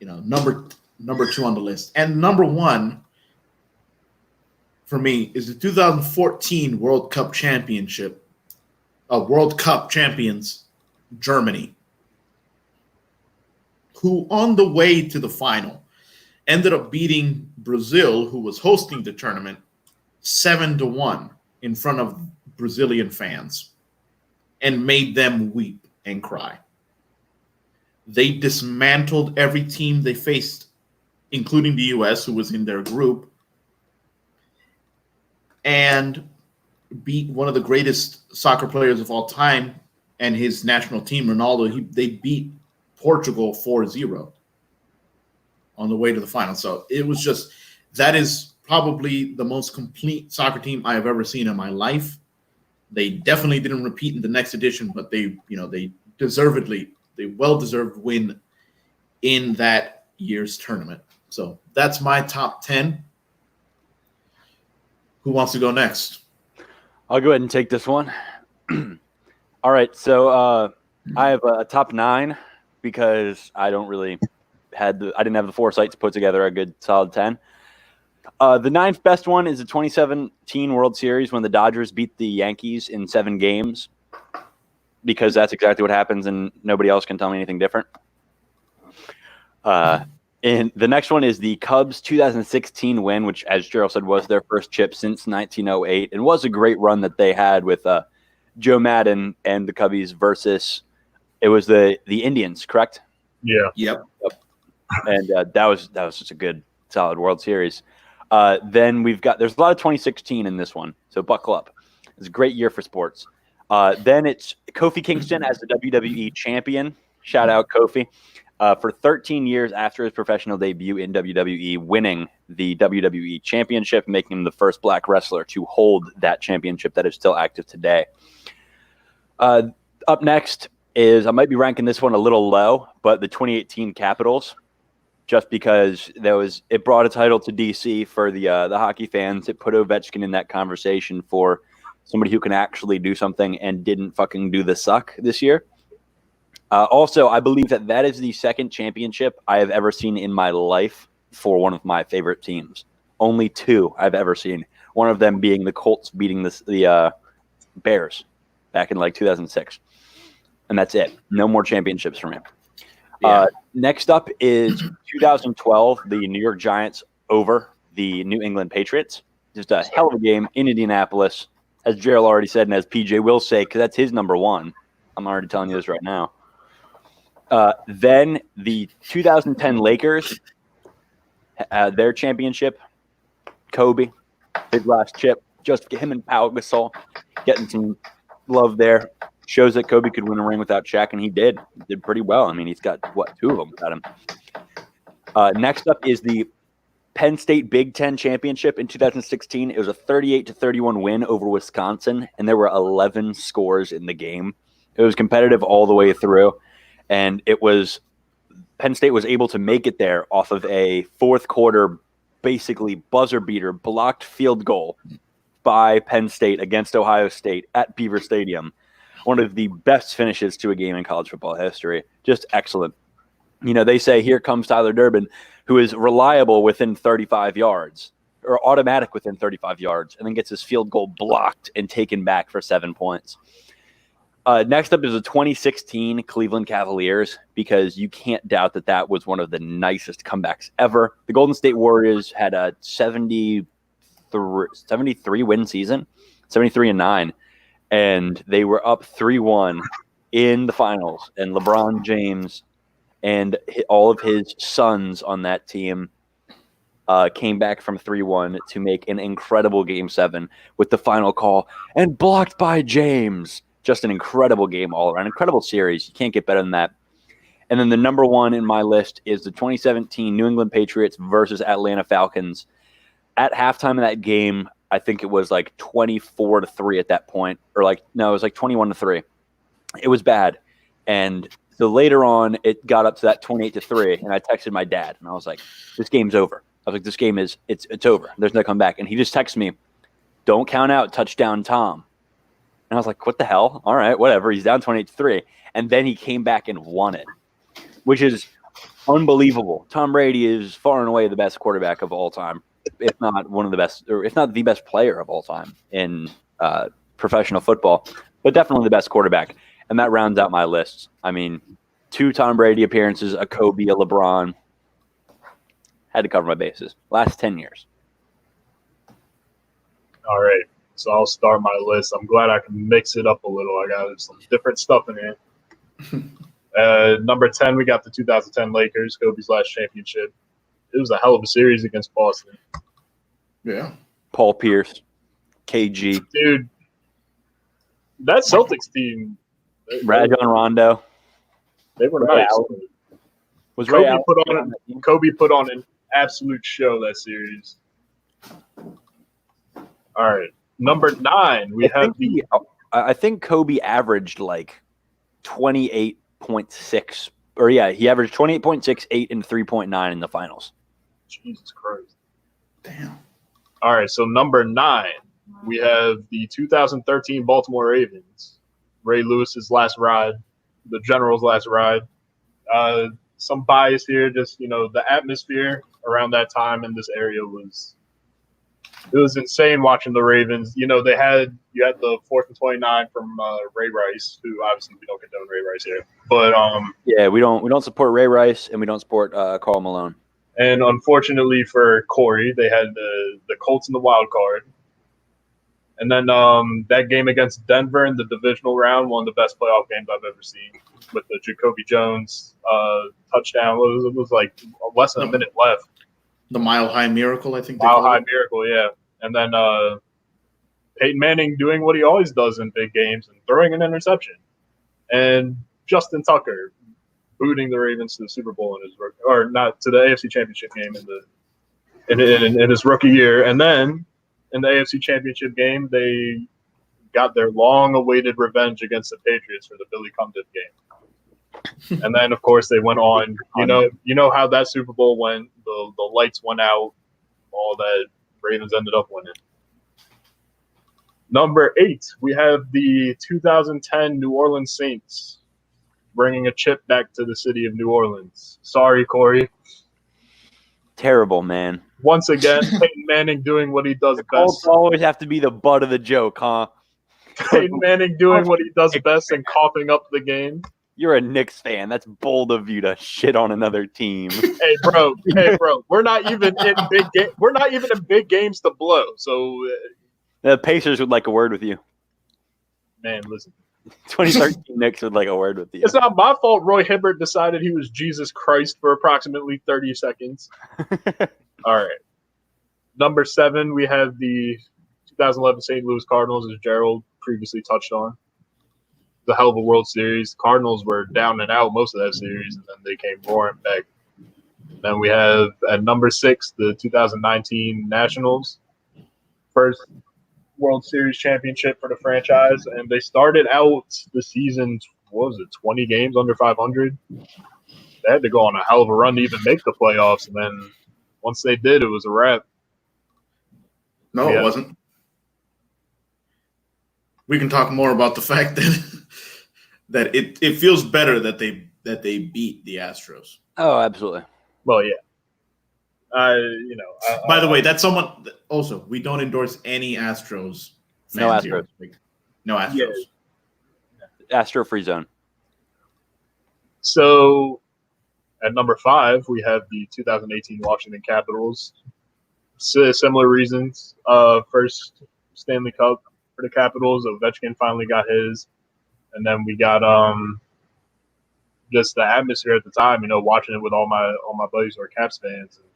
Number 2 on the list. And number 1 for me is the 2014 World Cup Championship. World Cup champions, Germany, who on the way to the final ended up beating Brazil, who was hosting the tournament, 7-1 in front of Brazilian fans and made them weep and cry. They dismantled every team they faced, including the U.S., who was in their group, and beat one of the greatest soccer players of all time and his national team, Ronaldo. They beat Portugal 4-0 on the way to the final. So it was that is probably the most complete soccer team I have ever seen in my life. They definitely didn't repeat in the next edition, but they well-deserved win in that year's tournament. So that's my top 10. Who wants to go next? I'll go ahead and take this one. All right, so I have a top 9 because I don't really I didn't have the foresight to put together a good solid 10. The ninth best one is the 2017 World Series when the Dodgers beat the Yankees in 7 games, because that's exactly what happens and nobody else can tell me anything different. And the next one is the Cubs 2016 win, which, as Gerald said, was their first chip since 1908, and was a great run that they had with Joe Madden and the Cubbies versus it was the Indians, correct? Yeah. Yep. And that was just a good, solid World Series. Then there's a lot of 2016 in this one, so buckle up. It's a great year for sports. Then it's Kofi Kingston as the WWE champion. Shout out Kofi. For 13 years after his professional debut in WWE, winning the WWE Championship, making him the first black wrestler to hold that championship that is still active today. Up next is, I might be ranking this one a little low, but the 2018 Capitals, just because it brought a title to DC for the hockey fans. It put Ovechkin in that conversation for somebody who can actually do something and didn't fucking do the suck this year. Also, I believe that is the second championship I have ever seen in my life for one of my favorite teams. Only 2 I've ever seen. One of them being the Colts beating the Bears back in like 2006. And that's it. No more championships for me. Yeah. Next up is 2012, the New York Giants over the New England Patriots. Just a hell of a game in Indianapolis, as Gerald already said, and as PJ will say, because that's his number 1. I'm already telling you this right now. Then the 2010 Lakers, their championship, Kobe, his last chip, just him and Pau Gasol getting some love there. Shows that Kobe could win a ring without Shaq, and he did. He did pretty well. I mean, he's got, 2 of them without him. Next up is the Penn State Big Ten Championship in 2016. It was a 38-31 win over Wisconsin, and there were 11 scores in the game. It was competitive all the way through, and Penn State was able to make it there off of a fourth quarter, basically buzzer beater, blocked field goal by Penn State against Ohio State at Beaver Stadium. One of the best finishes to a game in college football history. Just excellent. You know, they say here comes Tyler Durbin, who is reliable within 35 yards or automatic within 35 yards, and then gets his field goal blocked and taken back for 7 points. Next up is the 2016 Cleveland Cavaliers, because you can't doubt that was one of the nicest comebacks ever. The Golden State Warriors had a 73 win season, 73-9, and they were up 3-1 in the finals. And LeBron James and all of his sons on that team came back from 3-1 to make an incredible Game 7 with the final call and blocked by James. Just an incredible game all around. Incredible series. You can't get better than that. And then the number 1 in my list is the 2017 New England Patriots versus Atlanta Falcons. At halftime of that game, I think it was like 24-3 at that point. Or it was like 21-3. It was bad. And so later on, it got up to that 28-3. And I texted my dad. And I was like, this game's over. I was like, this game it's over. There's no comeback. And he just texted me, don't count out touchdown Tom. And I was like, what the hell? All right, whatever. He's down 28-3. And then he came back and won it, which is unbelievable. Tom Brady is far and away the best quarterback of all time, if not one of the best, or if not the best player of all time in professional football, but definitely the best quarterback. And that rounds out my list. I mean, 2 Tom Brady appearances, a Kobe, a LeBron. Had to cover my bases. Last 10 years. All right. So I'll start my list. I'm glad I can mix it up a little. I got some different stuff in here. Number 10, we got the 2010 Lakers, Kobe's last championship. It was a hell of a series against Boston. Yeah. Paul Pierce, KG. Dude, that Celtics team. Rajon Rondo. They were Ray nice. Allen. Was Ray Allen Kobe put on an absolute show that series. All right. Number 9, I think Kobe averaged like 28.6, or he averaged 28.6, 8, and 3.9 in the finals. Jesus Christ. Damn. All right, so number 9, we have the 2013 Baltimore Ravens. Ray Lewis's last ride, the General's last ride. some bias here. Just the atmosphere around that time in this area was insane. Watching the Ravens, you had the 4th and 29 from Ray Rice, who obviously we don't condone Ray Rice here, but yeah, we don't support Ray Rice and we don't support Karl Malone. And unfortunately for Corey, they had the Colts in the wild card. And then that game against Denver in the divisional round, one of the best playoff games I've ever seen, with the Jacoby Jones touchdown. It was like less than a minute left. The Mile High Miracle, I think. Mile High Miracle, yeah. And then Peyton Manning doing what he always does in big games and throwing an interception. And Justin Tucker booting the Ravens to the Super Bowl to the AFC Championship game in his rookie year. And then in the AFC Championship game, they got their long-awaited revenge against the Patriots for the Billy Cundiff game. And then, of course, they went on. You know how that Super Bowl went. The lights went out. All that Ravens ended up winning. Number 8, we have the 2010 New Orleans Saints bringing a chip back to the city of New Orleans. Sorry, Corey. Terrible, man. Once again, Peyton Manning doing what he does best. Colts always have to be the butt of the joke, huh? Peyton Manning doing what he does best and coughing up the game. You're a Knicks fan. That's bold of you to shit on another team. Hey, bro. We're not even in big games to blow. So the Pacers would like a word with you. Man, listen. 2013 Knicks would like a word with you. It's not my fault Roy Hibbert decided he was Jesus Christ for approximately 30 seconds. All right. Number 7, we have the 2011 St. Louis Cardinals, as Gerald previously touched on. The hell of a World Series. Cardinals were down and out most of that series, and then they came roaring back. Then we have at number 6, the 2019 Nationals. First World Series championship for the franchise, and they started out the season, 20 games under 500. They had to go on a hell of a run to even make the playoffs, and then once they did, it was a wrap. No, it wasn't. We can talk more about the fact that it feels better that they beat the Astros. Oh, absolutely. Well, yeah. By the way, that's someone. Also, we don't endorse any Astros. No Astros. No Astros. Yeah. Astro free zone. So, at number 5, we have the 2018 Washington Capitals. Similar reasons. First Stanley Cup for the Capitals. Ovechkin finally got his, and then we got just the atmosphere at the time. Watching it with all my buddies who are Caps fans, and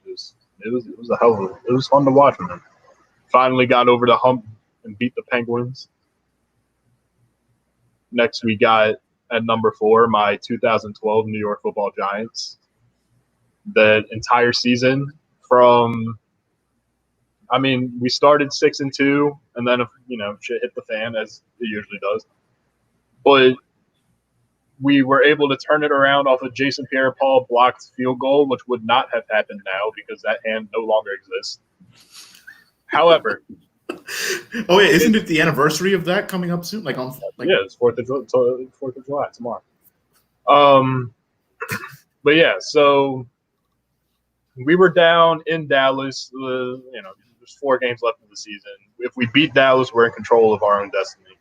it was a hell of it was fun to watch them. Finally got over the hump and beat the Penguins. Next, we got at number 4 my 2012 New York Football Giants. The entire season we started 6-2, and then shit hit the fan as it usually does. But we were able to turn it around off of Jason Pierre-Paul blocked field goal, which would not have happened now because that hand no longer exists. However, oh yeah, isn't it the anniversary of that coming up soon? Yeah, it's 4th of July tomorrow. But yeah, so we were down in Dallas. There's 4 games left in the season. If we beat Dallas, we're in control of our own destiny.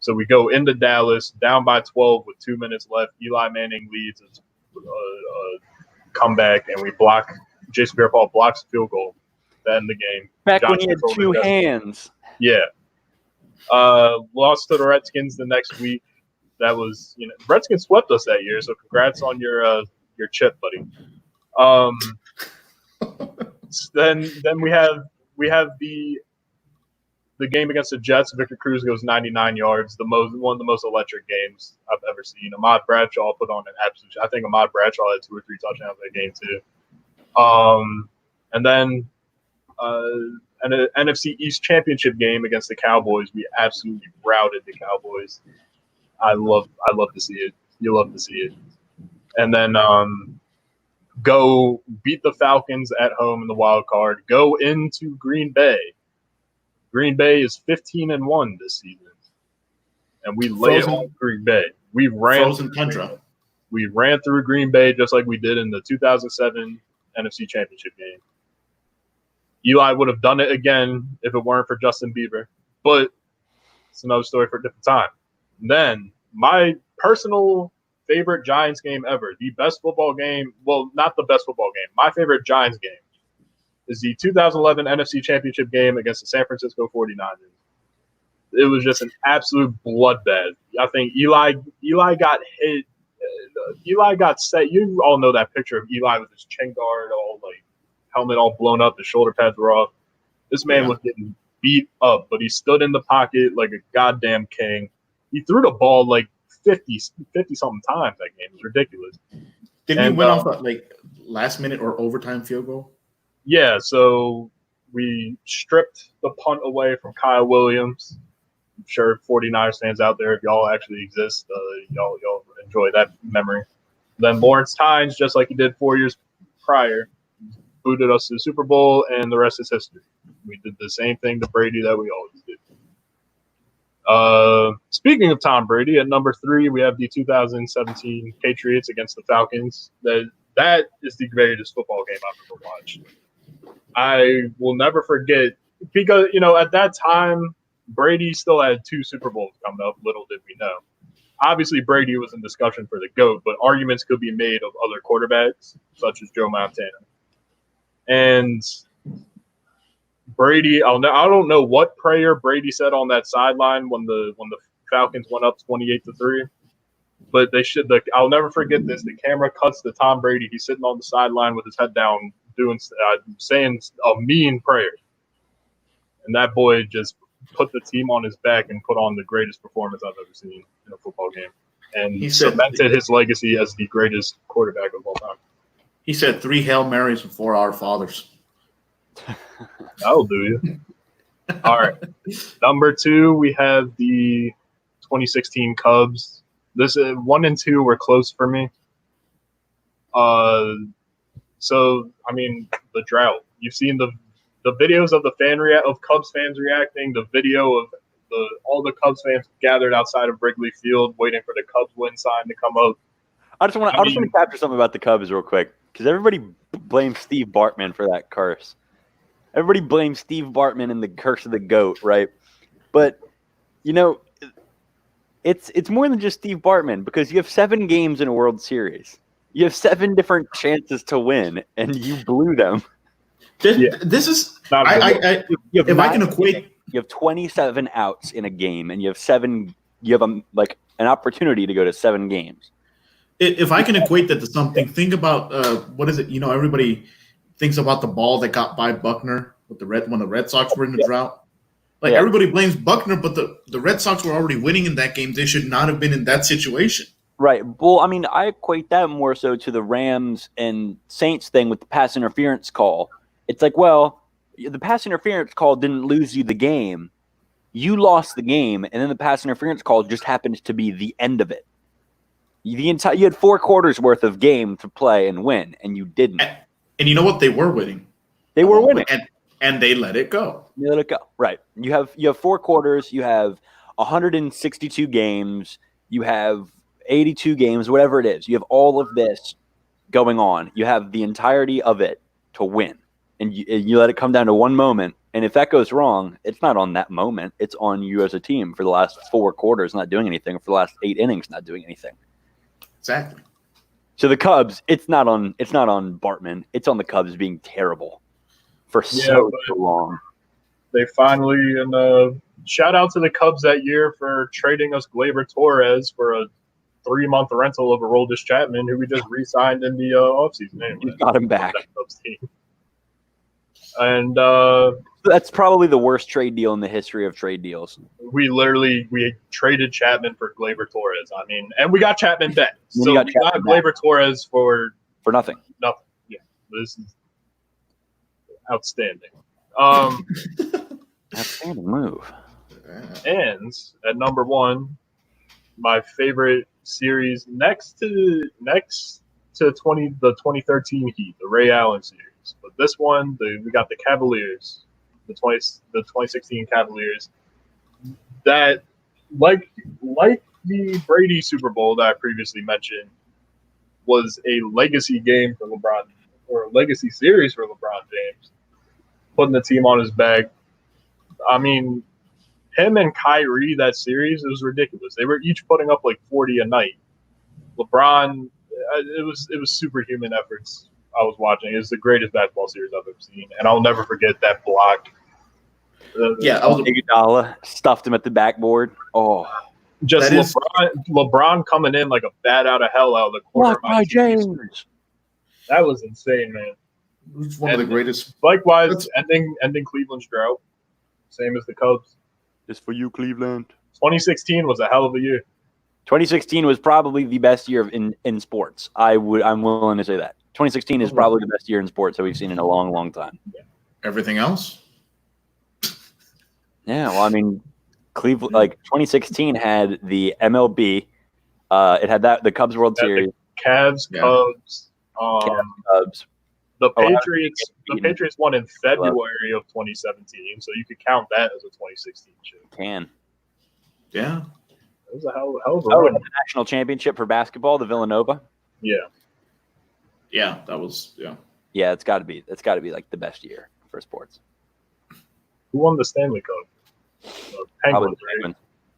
So we go into Dallas, down by 12 with 2 minutes left. Eli Manning leads a comeback, and we block. Jason Pierre-Paul blocks the field goal to end the game. Back when he had 2 hands. Yeah. Lost to the Redskins the next week. That was, Redskins swept us that year, so congrats on your chip, buddy. Then we have the game against the Jets. Victor Cruz goes 99 yards, one of the most electric games I've ever seen. Ahmad Bradshaw put on an absolute. I think Ahmad Bradshaw had 2 or 3 touchdowns in that game too. And then an NFC East Championship game against the Cowboys. We absolutely routed the Cowboys. I love to see it. You love to see it. And then go beat the Falcons at home in the wild card. Go into Green Bay. Green Bay is 15-1 this season, and we lay it on Green Bay. We ran frozen tundra. We ran through Green Bay just like we did in the 2007 NFC Championship game. Eli would have done it again if it weren't for Justin Bieber, but it's another story for a different time. And then my personal favorite Giants game ever, the best football game, well, not the best football game, my favorite Giants game is the 2011 NFC Championship game against the San Francisco 49ers. It was just an absolute bloodbath. I think Eli got hit. Eli got set. You all know that picture of Eli with his chin guard, all like helmet all blown up, the shoulder pads were off. This man was getting beat up, but he stood in the pocket like a goddamn king. He threw the ball like 50 something times that game. It was ridiculous. Did we win off a last minute or overtime field goal? Yeah, so we stripped the punt away from Kyle Williams. I'm sure 49ers fans out there, if y'all actually exist, y'all enjoy that memory. Then Lawrence Tynes, just like he did 4 years prior, booted us to the Super Bowl, and the rest is history. We did the same thing to Brady that we always did. Speaking of Tom Brady, at number 3, we have the 2017 Patriots against the Falcons. That is the greatest football game I've ever watched. I will never forget, because, at that time, Brady still had 2 Super Bowls coming up. Little did we know. Obviously, Brady was in discussion for the GOAT, but arguments could be made of other quarterbacks, such as Joe Montana. And Brady, I don't know what prayer Brady said on that sideline when the Falcons went up 28-3, but I'll never forget this. The camera cuts to Tom Brady. He's sitting on the sideline with his head down, saying a mean prayer, and that boy just put the team on his back and put on the greatest performance I've ever seen in a football game, and he cemented his legacy as the greatest quarterback of all time. He said 3 Hail Marys and 4 Our Fathers. That'll do you. All right. Number 2, we have the 2016 Cubs. This 1 and 2 were close for me. So I mean, the drought. You've seen the videos of of Cubs fans reacting. The video of all the Cubs fans gathered outside of Wrigley Field waiting for the Cubs win sign to come up. I just want to capture something about the Cubs real quick, because everybody blames Steve Bartman for that curse. Everybody blames Steve Bartman and the curse of the GOAT, right? But, it's more than just Steve Bartman, because you have 7 games in a World Series. You have 7 different chances to win, and you blew them. This is – I can equate – you have 27 outs in a game, and you have an opportunity to go to 7 games. If I can equate that to something, think about what is it? Everybody thinks about the ball that got by Buckner when the Red Sox were in the drought. Everybody blames Buckner, but the Red Sox were already winning in that game. They should not have been in that situation. Right. Well, I mean, I equate that more so to the Rams and Saints thing with the pass interference call. It's like, well, the pass interference call didn't lose you the game. You lost the game, and then the pass interference call just happened to be the end of it. You had 4 quarters worth of game to play and win, and you didn't. And you know what? They were winning. They were winning, and they let it go. They let it go. Right. You have 4 quarters. You have 162 games. You have 82 games. Whatever it is, you have all of this going on. You have the entirety of it to win, and you let it come down to one moment. And if that goes wrong, it's not on that moment. It's on you as a team for the last 4 quarters not doing anything, for the last 8 innings not doing anything. Exactly. So the Cubs, it's not on Bartman. It's on the Cubs being terrible for so long. They finally, and shout out to the Cubs that year for trading us Gleyber Torres for a 3-month rental of Aroldis Chapman, who we just re-signed in the offseason. Anyway, we got him back. And that's probably the worst trade deal in the history of trade deals. We traded Chapman for Gleyber Torres. I mean, and we got Chapman back. So we got Gleyber Torres for nothing. Nothing. Yeah, this is outstanding. Outstanding move. And at number 1, my favorite series next to the 2013 Heat, the Ray Allen series. But this one, we got the Cavaliers, the 2016 Cavaliers. That, like the Brady Super Bowl that I previously mentioned, was a legacy game for LeBron, or a legacy series for LeBron James, putting the team on his back. I mean, him and Kyrie, that series, it was ridiculous. They were each putting up like 40 a night. LeBron, it was superhuman efforts. I was watching. It was the greatest basketball series I've ever seen, and I'll never forget that block. Yeah, I was Iguodala stuffed him at the backboard. Oh, just LeBron coming in like a bat out of hell out of the corner. Blocked by James. That was insane, man. It was one of the greatest. Likewise, ending Cleveland's drought, same as the Cubs. Just for you, Cleveland. 2016 was a hell of a year. 2016 was probably the best year in sports. I'm willing to say that. 2016 is probably the best year in sports that we've seen in a long, long time. Everything else? Yeah, well, I mean, Cleveland, like 2016 had the MLB. It had the Cubs World Series. Cavs, Cubs. Cubs. The Patriots won in February of 2017, so you could count that as a 2016 shit. Yeah. It was a hell of a run. The national championship for basketball, the Villanova. Yeah, that was Yeah, it's got to be like the best year for sports. Who won the Stanley Cup? Penguins, right?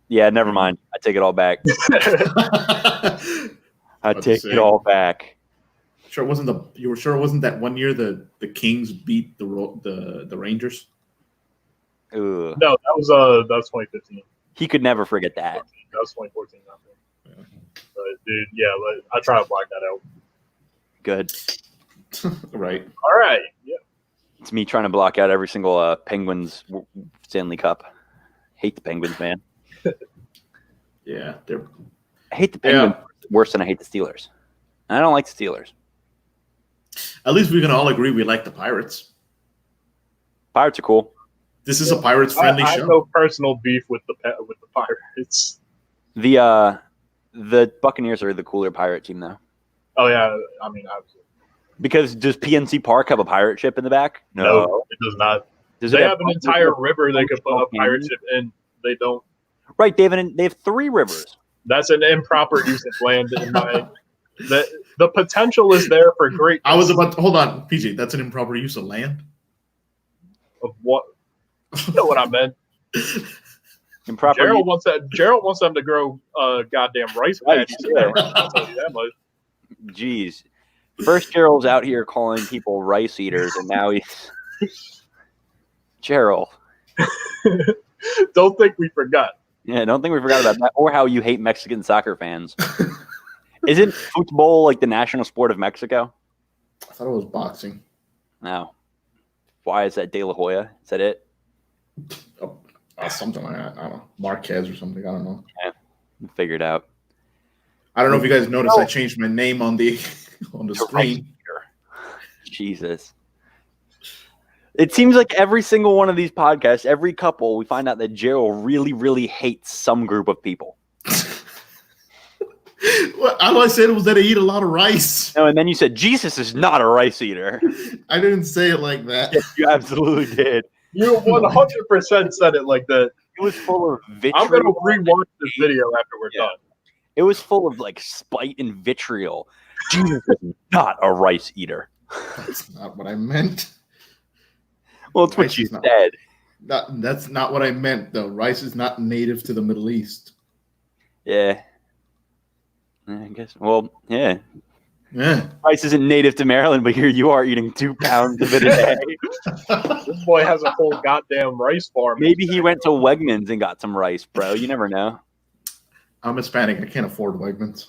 Yeah, never mind. I take it all back. I take it all back. You were sure it wasn't that one year the Kings beat the Rangers? Ugh. No, that was 2015. He could never forget that. That was 2014. Yeah. But dude, I try to block that out. Good. Right. All right. Yeah. It's me trying to block out every single Penguins Stanley Cup. Hate the Penguins, man. Yeah, I hate the Penguins worse than I hate the Steelers. I don't like the Steelers. At least we can all agree we like the Pirates. Pirates are cool. This is a Pirates-friendly show. I have no personal beef with the Pirates. The Buccaneers are the cooler pirate team, though. Oh yeah, I mean, obviously. Because does PNC Park have a pirate ship in the back? No, it does not. They have an entire river they could put a pirate ship in. They don't. Right, they have 3 rivers. That's an improper use of land in my. The potential is there for great. I was about to hold on, PJ. That's an improper use of land. Of what? You know what I meant. Improper. Gerald wants them to grow goddamn rice paddies in there. I'll tell you that much. Jeez. First, Gerald's out here calling people rice eaters, and now he's Gerald. Don't think we forgot. Yeah, don't think we forgot about that, or how you hate Mexican soccer fans. Isn't football like the national sport of Mexico? I thought it was boxing. No. Why is that De La Hoya? Is that it? Something like that. I don't know. Marquez or something. I don't know. Yeah, figure it out. I don't know if you guys noticed. I changed my name on the screen. Jesus. It seems like every single one of these podcasts, every couple, we find out that Gerald really, really hates some group of people. Well, all I said was that I eat a lot of rice. No, and then you said Jesus is not a rice eater. I didn't say it like that. Yes, you absolutely did. You 100% said it like that. It was full of vitriol. I'm going to rewatch this video after we're done. It was full of like spite and vitriol. Jesus is not a rice eater. That's not what I meant. Well, it's what you said. That's not what I meant, though. Rice is not native to the Middle East. Yeah. I guess. Well, yeah. Yeah. Rice isn't native to Maryland, but here you are eating 2 pounds of it a day. This boy has a whole goddamn rice farm. Maybe he went to Wegmans and got some rice, bro. You never know. I'm Hispanic. I can't afford Wegmans.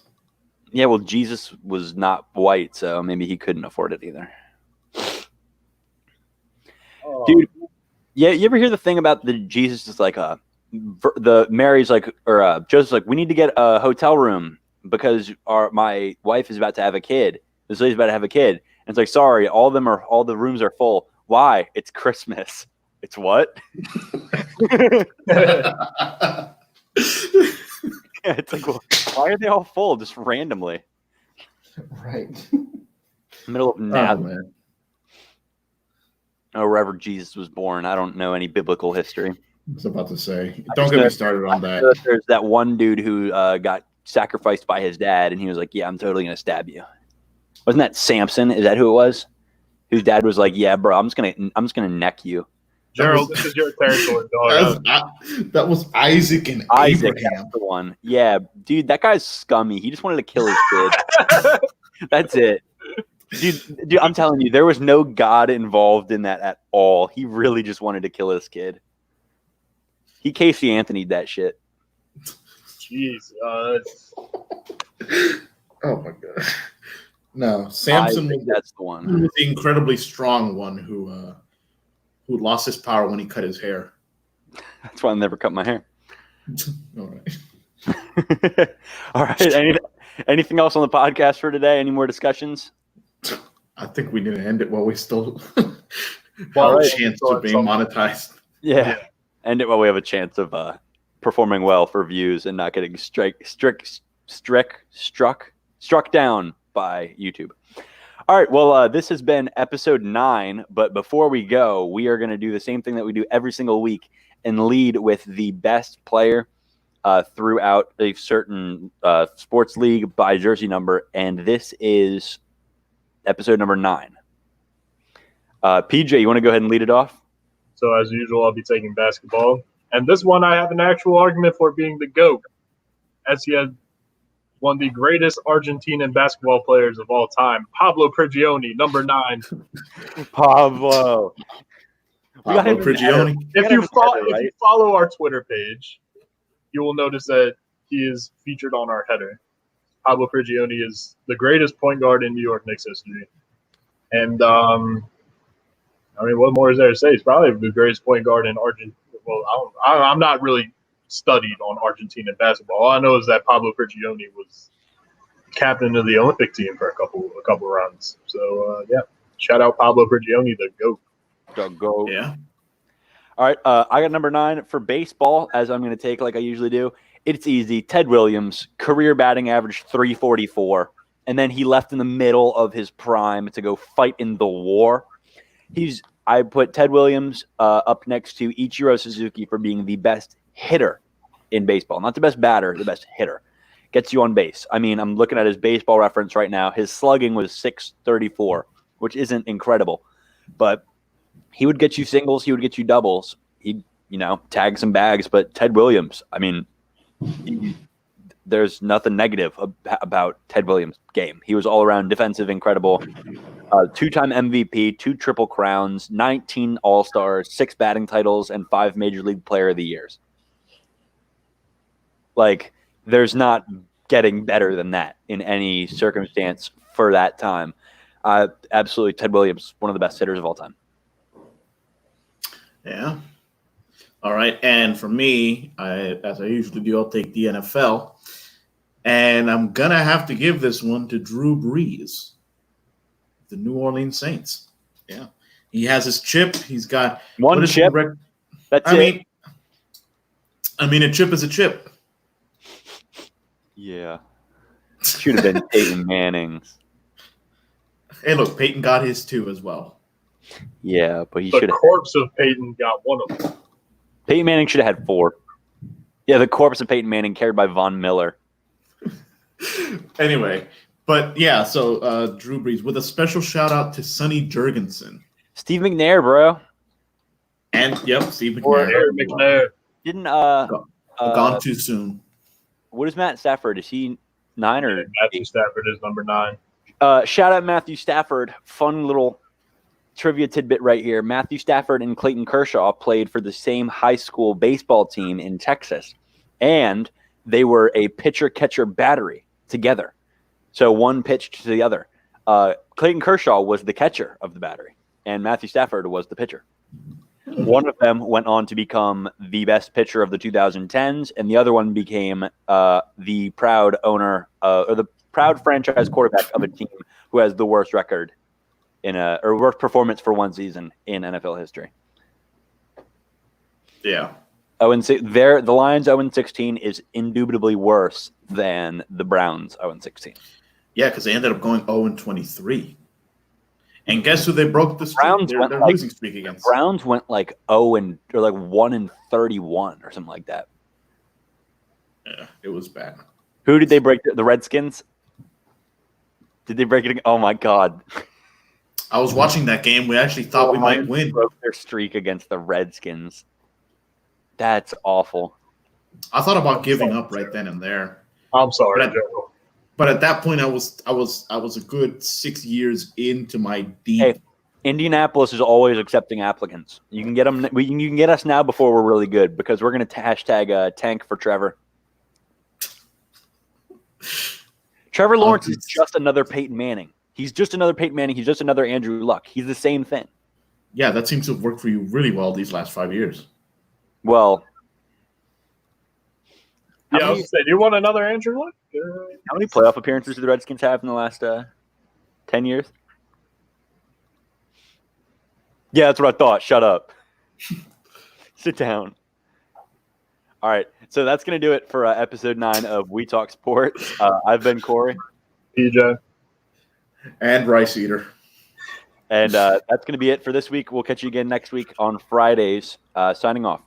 Yeah, well, Jesus was not white, so maybe he couldn't afford it either. Oh. Dude, yeah, you ever hear the thing about the Jesus is like the Mary's like, or Joseph's like, we need to get a hotel room because my wife is about to have a kid. This lady's about to have a kid. And it's like, sorry, all the rooms are full. Why? It's Christmas. It's what? Yeah, it's like, well, why are they all full just randomly? Right. Middle of Nazareth. Oh, man. Or wherever Jesus was born. I don't know any biblical history. I was about to say, don't get me started on that. There's that one dude who got sacrificed by his dad, and he was like, yeah, I'm totally going to stab you. Wasn't that Samson? Is that who it was? Whose dad was like, "Yeah, bro, I'm just gonna neck you." Gerald, this is your territory, dog. That was Isaac and Isaac, Abraham. that's the one. Yeah, dude, that guy's scummy. He just wanted to kill his kid. That's it. Dude, I'm telling you, there was no God involved in that at all. He really just wanted to kill his kid. He Casey Anthony'd that shit. Jeez. Oh my god. No, Samson That's the one. was the incredibly strong one who lost his power when he cut his hair. That's why I never cut my hair. All right. All right. Anything else on the podcast for today? Any more discussions? I think we need to end it while we still All have right. a chance of being monetized. Yeah. End it while we have a chance of performing well for views and not getting struck down by YouTube. All right. Well, this has been episode 9. But before we go, we are going to do the same thing that we do every single week and lead with the best player throughout a certain sports league by jersey number. And this is episode number 9. PJ, you want to go ahead and lead it off? So as usual, I'll be taking basketball. And this one, I have an actual argument for being the GOAT, as he had one of the greatest Argentinian basketball players of all time, Pablo Prigioni, number 9. Pablo Prigioni. If you follow our Twitter page, you will notice that he is featured on our header. Pablo Prigioni is the greatest point guard in New York Knicks history. And, what more is there to say? He's probably the greatest point guard in Argentina. Well, I'm not really studied on Argentine basketball. All I know is that Pablo Prigioni was captain of the Olympic team for a couple runs. So, shout out Pablo Prigioni, the GOAT. The GOAT. Yeah. All right. I got number 9 for baseball, as I'm going to take like I usually do. It's easy. Ted Williams, career batting average 344. And then he left in the middle of his prime to go fight in the war. I put Ted Williams up next to Ichiro Suzuki for being the best hitter in baseball. Not the best batter, the best hitter. Gets you on base. I mean, I'm looking at his baseball reference right now. His slugging was 634, which isn't incredible. But he would get you singles. He would get you doubles. He'd, tag some bags. But Ted Williams, I mean, there's nothing negative about Ted Williams' game. He was all around defensive, incredible. 2-time MVP, 2 Triple Crowns, 19 All-Stars, 6 batting titles, and 5 Major League Player of the Years. Like, there's not getting better than that in any circumstance for that time. Absolutely, Ted Williams, one of the best hitters of all time. Yeah. All right. And for me, as I usually do, I'll take the NFL. And I'm going to have to give this one to Drew Brees, the New Orleans Saints. Yeah. He has his chip. He's got one chip. That's it. I mean, a chip is a chip. Yeah. Should have been Peyton Manning's. Hey, look, Peyton got his too as well. Yeah, but he should have. The corpse of Peyton got one of them. Peyton Manning should have had 4. Yeah, the corpse of Peyton Manning carried by Von Miller. Anyway, but yeah, so Drew Brees with a special shout out to Sonny Jurgensen. Steve McNair, bro. And Steve McNair. Or Eric McNair. Didn't gone too soon. What is Matt Stafford? Is he 9 or Matthew Stafford is number 9. Shout out Matthew Stafford. Fun little trivia tidbit right here. Matthew Stafford and Clayton Kershaw played for the same high school baseball team in Texas, and they were a pitcher-catcher battery together. So one pitched to the other. Clayton Kershaw was the catcher of the battery, and Matthew Stafford was the pitcher. One of them went on to become the best pitcher of the 2010s, and the other one became the proud owner or the proud franchise quarterback of a team who has the worst record or worst performance for one season in NFL history. Yeah. The Lions 0-16 is indubitably worse than the Browns 0-16. Yeah, because they ended up going 0-23. And guess who they broke the streak? Their losing streak against. Browns went like 1-31 or something like that. Yeah, it was bad. Who did they break? The Redskins? Did they break it? Oh my God! I was watching that game. We actually thought we might win. Broke their streak against the Redskins. That's awful. I thought about giving up right then and there. I'm sorry, But Joe. But at that point, I was a good 6 years into my deep. Hey, Indianapolis is always accepting applicants. You can get them. You can get us now before we're really good because we're going to hashtag tank for Trevor. Trevor Lawrence is just another Peyton Manning. He's just another Peyton Manning. He's just another Andrew Luck. He's the same thing. Yeah, that seems to have worked for you really well these last 5 years. Well, I was saying, you want another Andrew Luck? How many playoff appearances do the Redskins have in the last 10 years? Yeah, that's what I thought. Shut up. Sit down. All right. So that's going to do it for episode 9 of We Talk Sports. I've been Corey. PJ. And Rice Eater. And that's going to be it for this week. We'll catch you again next week on Fridays. Signing off.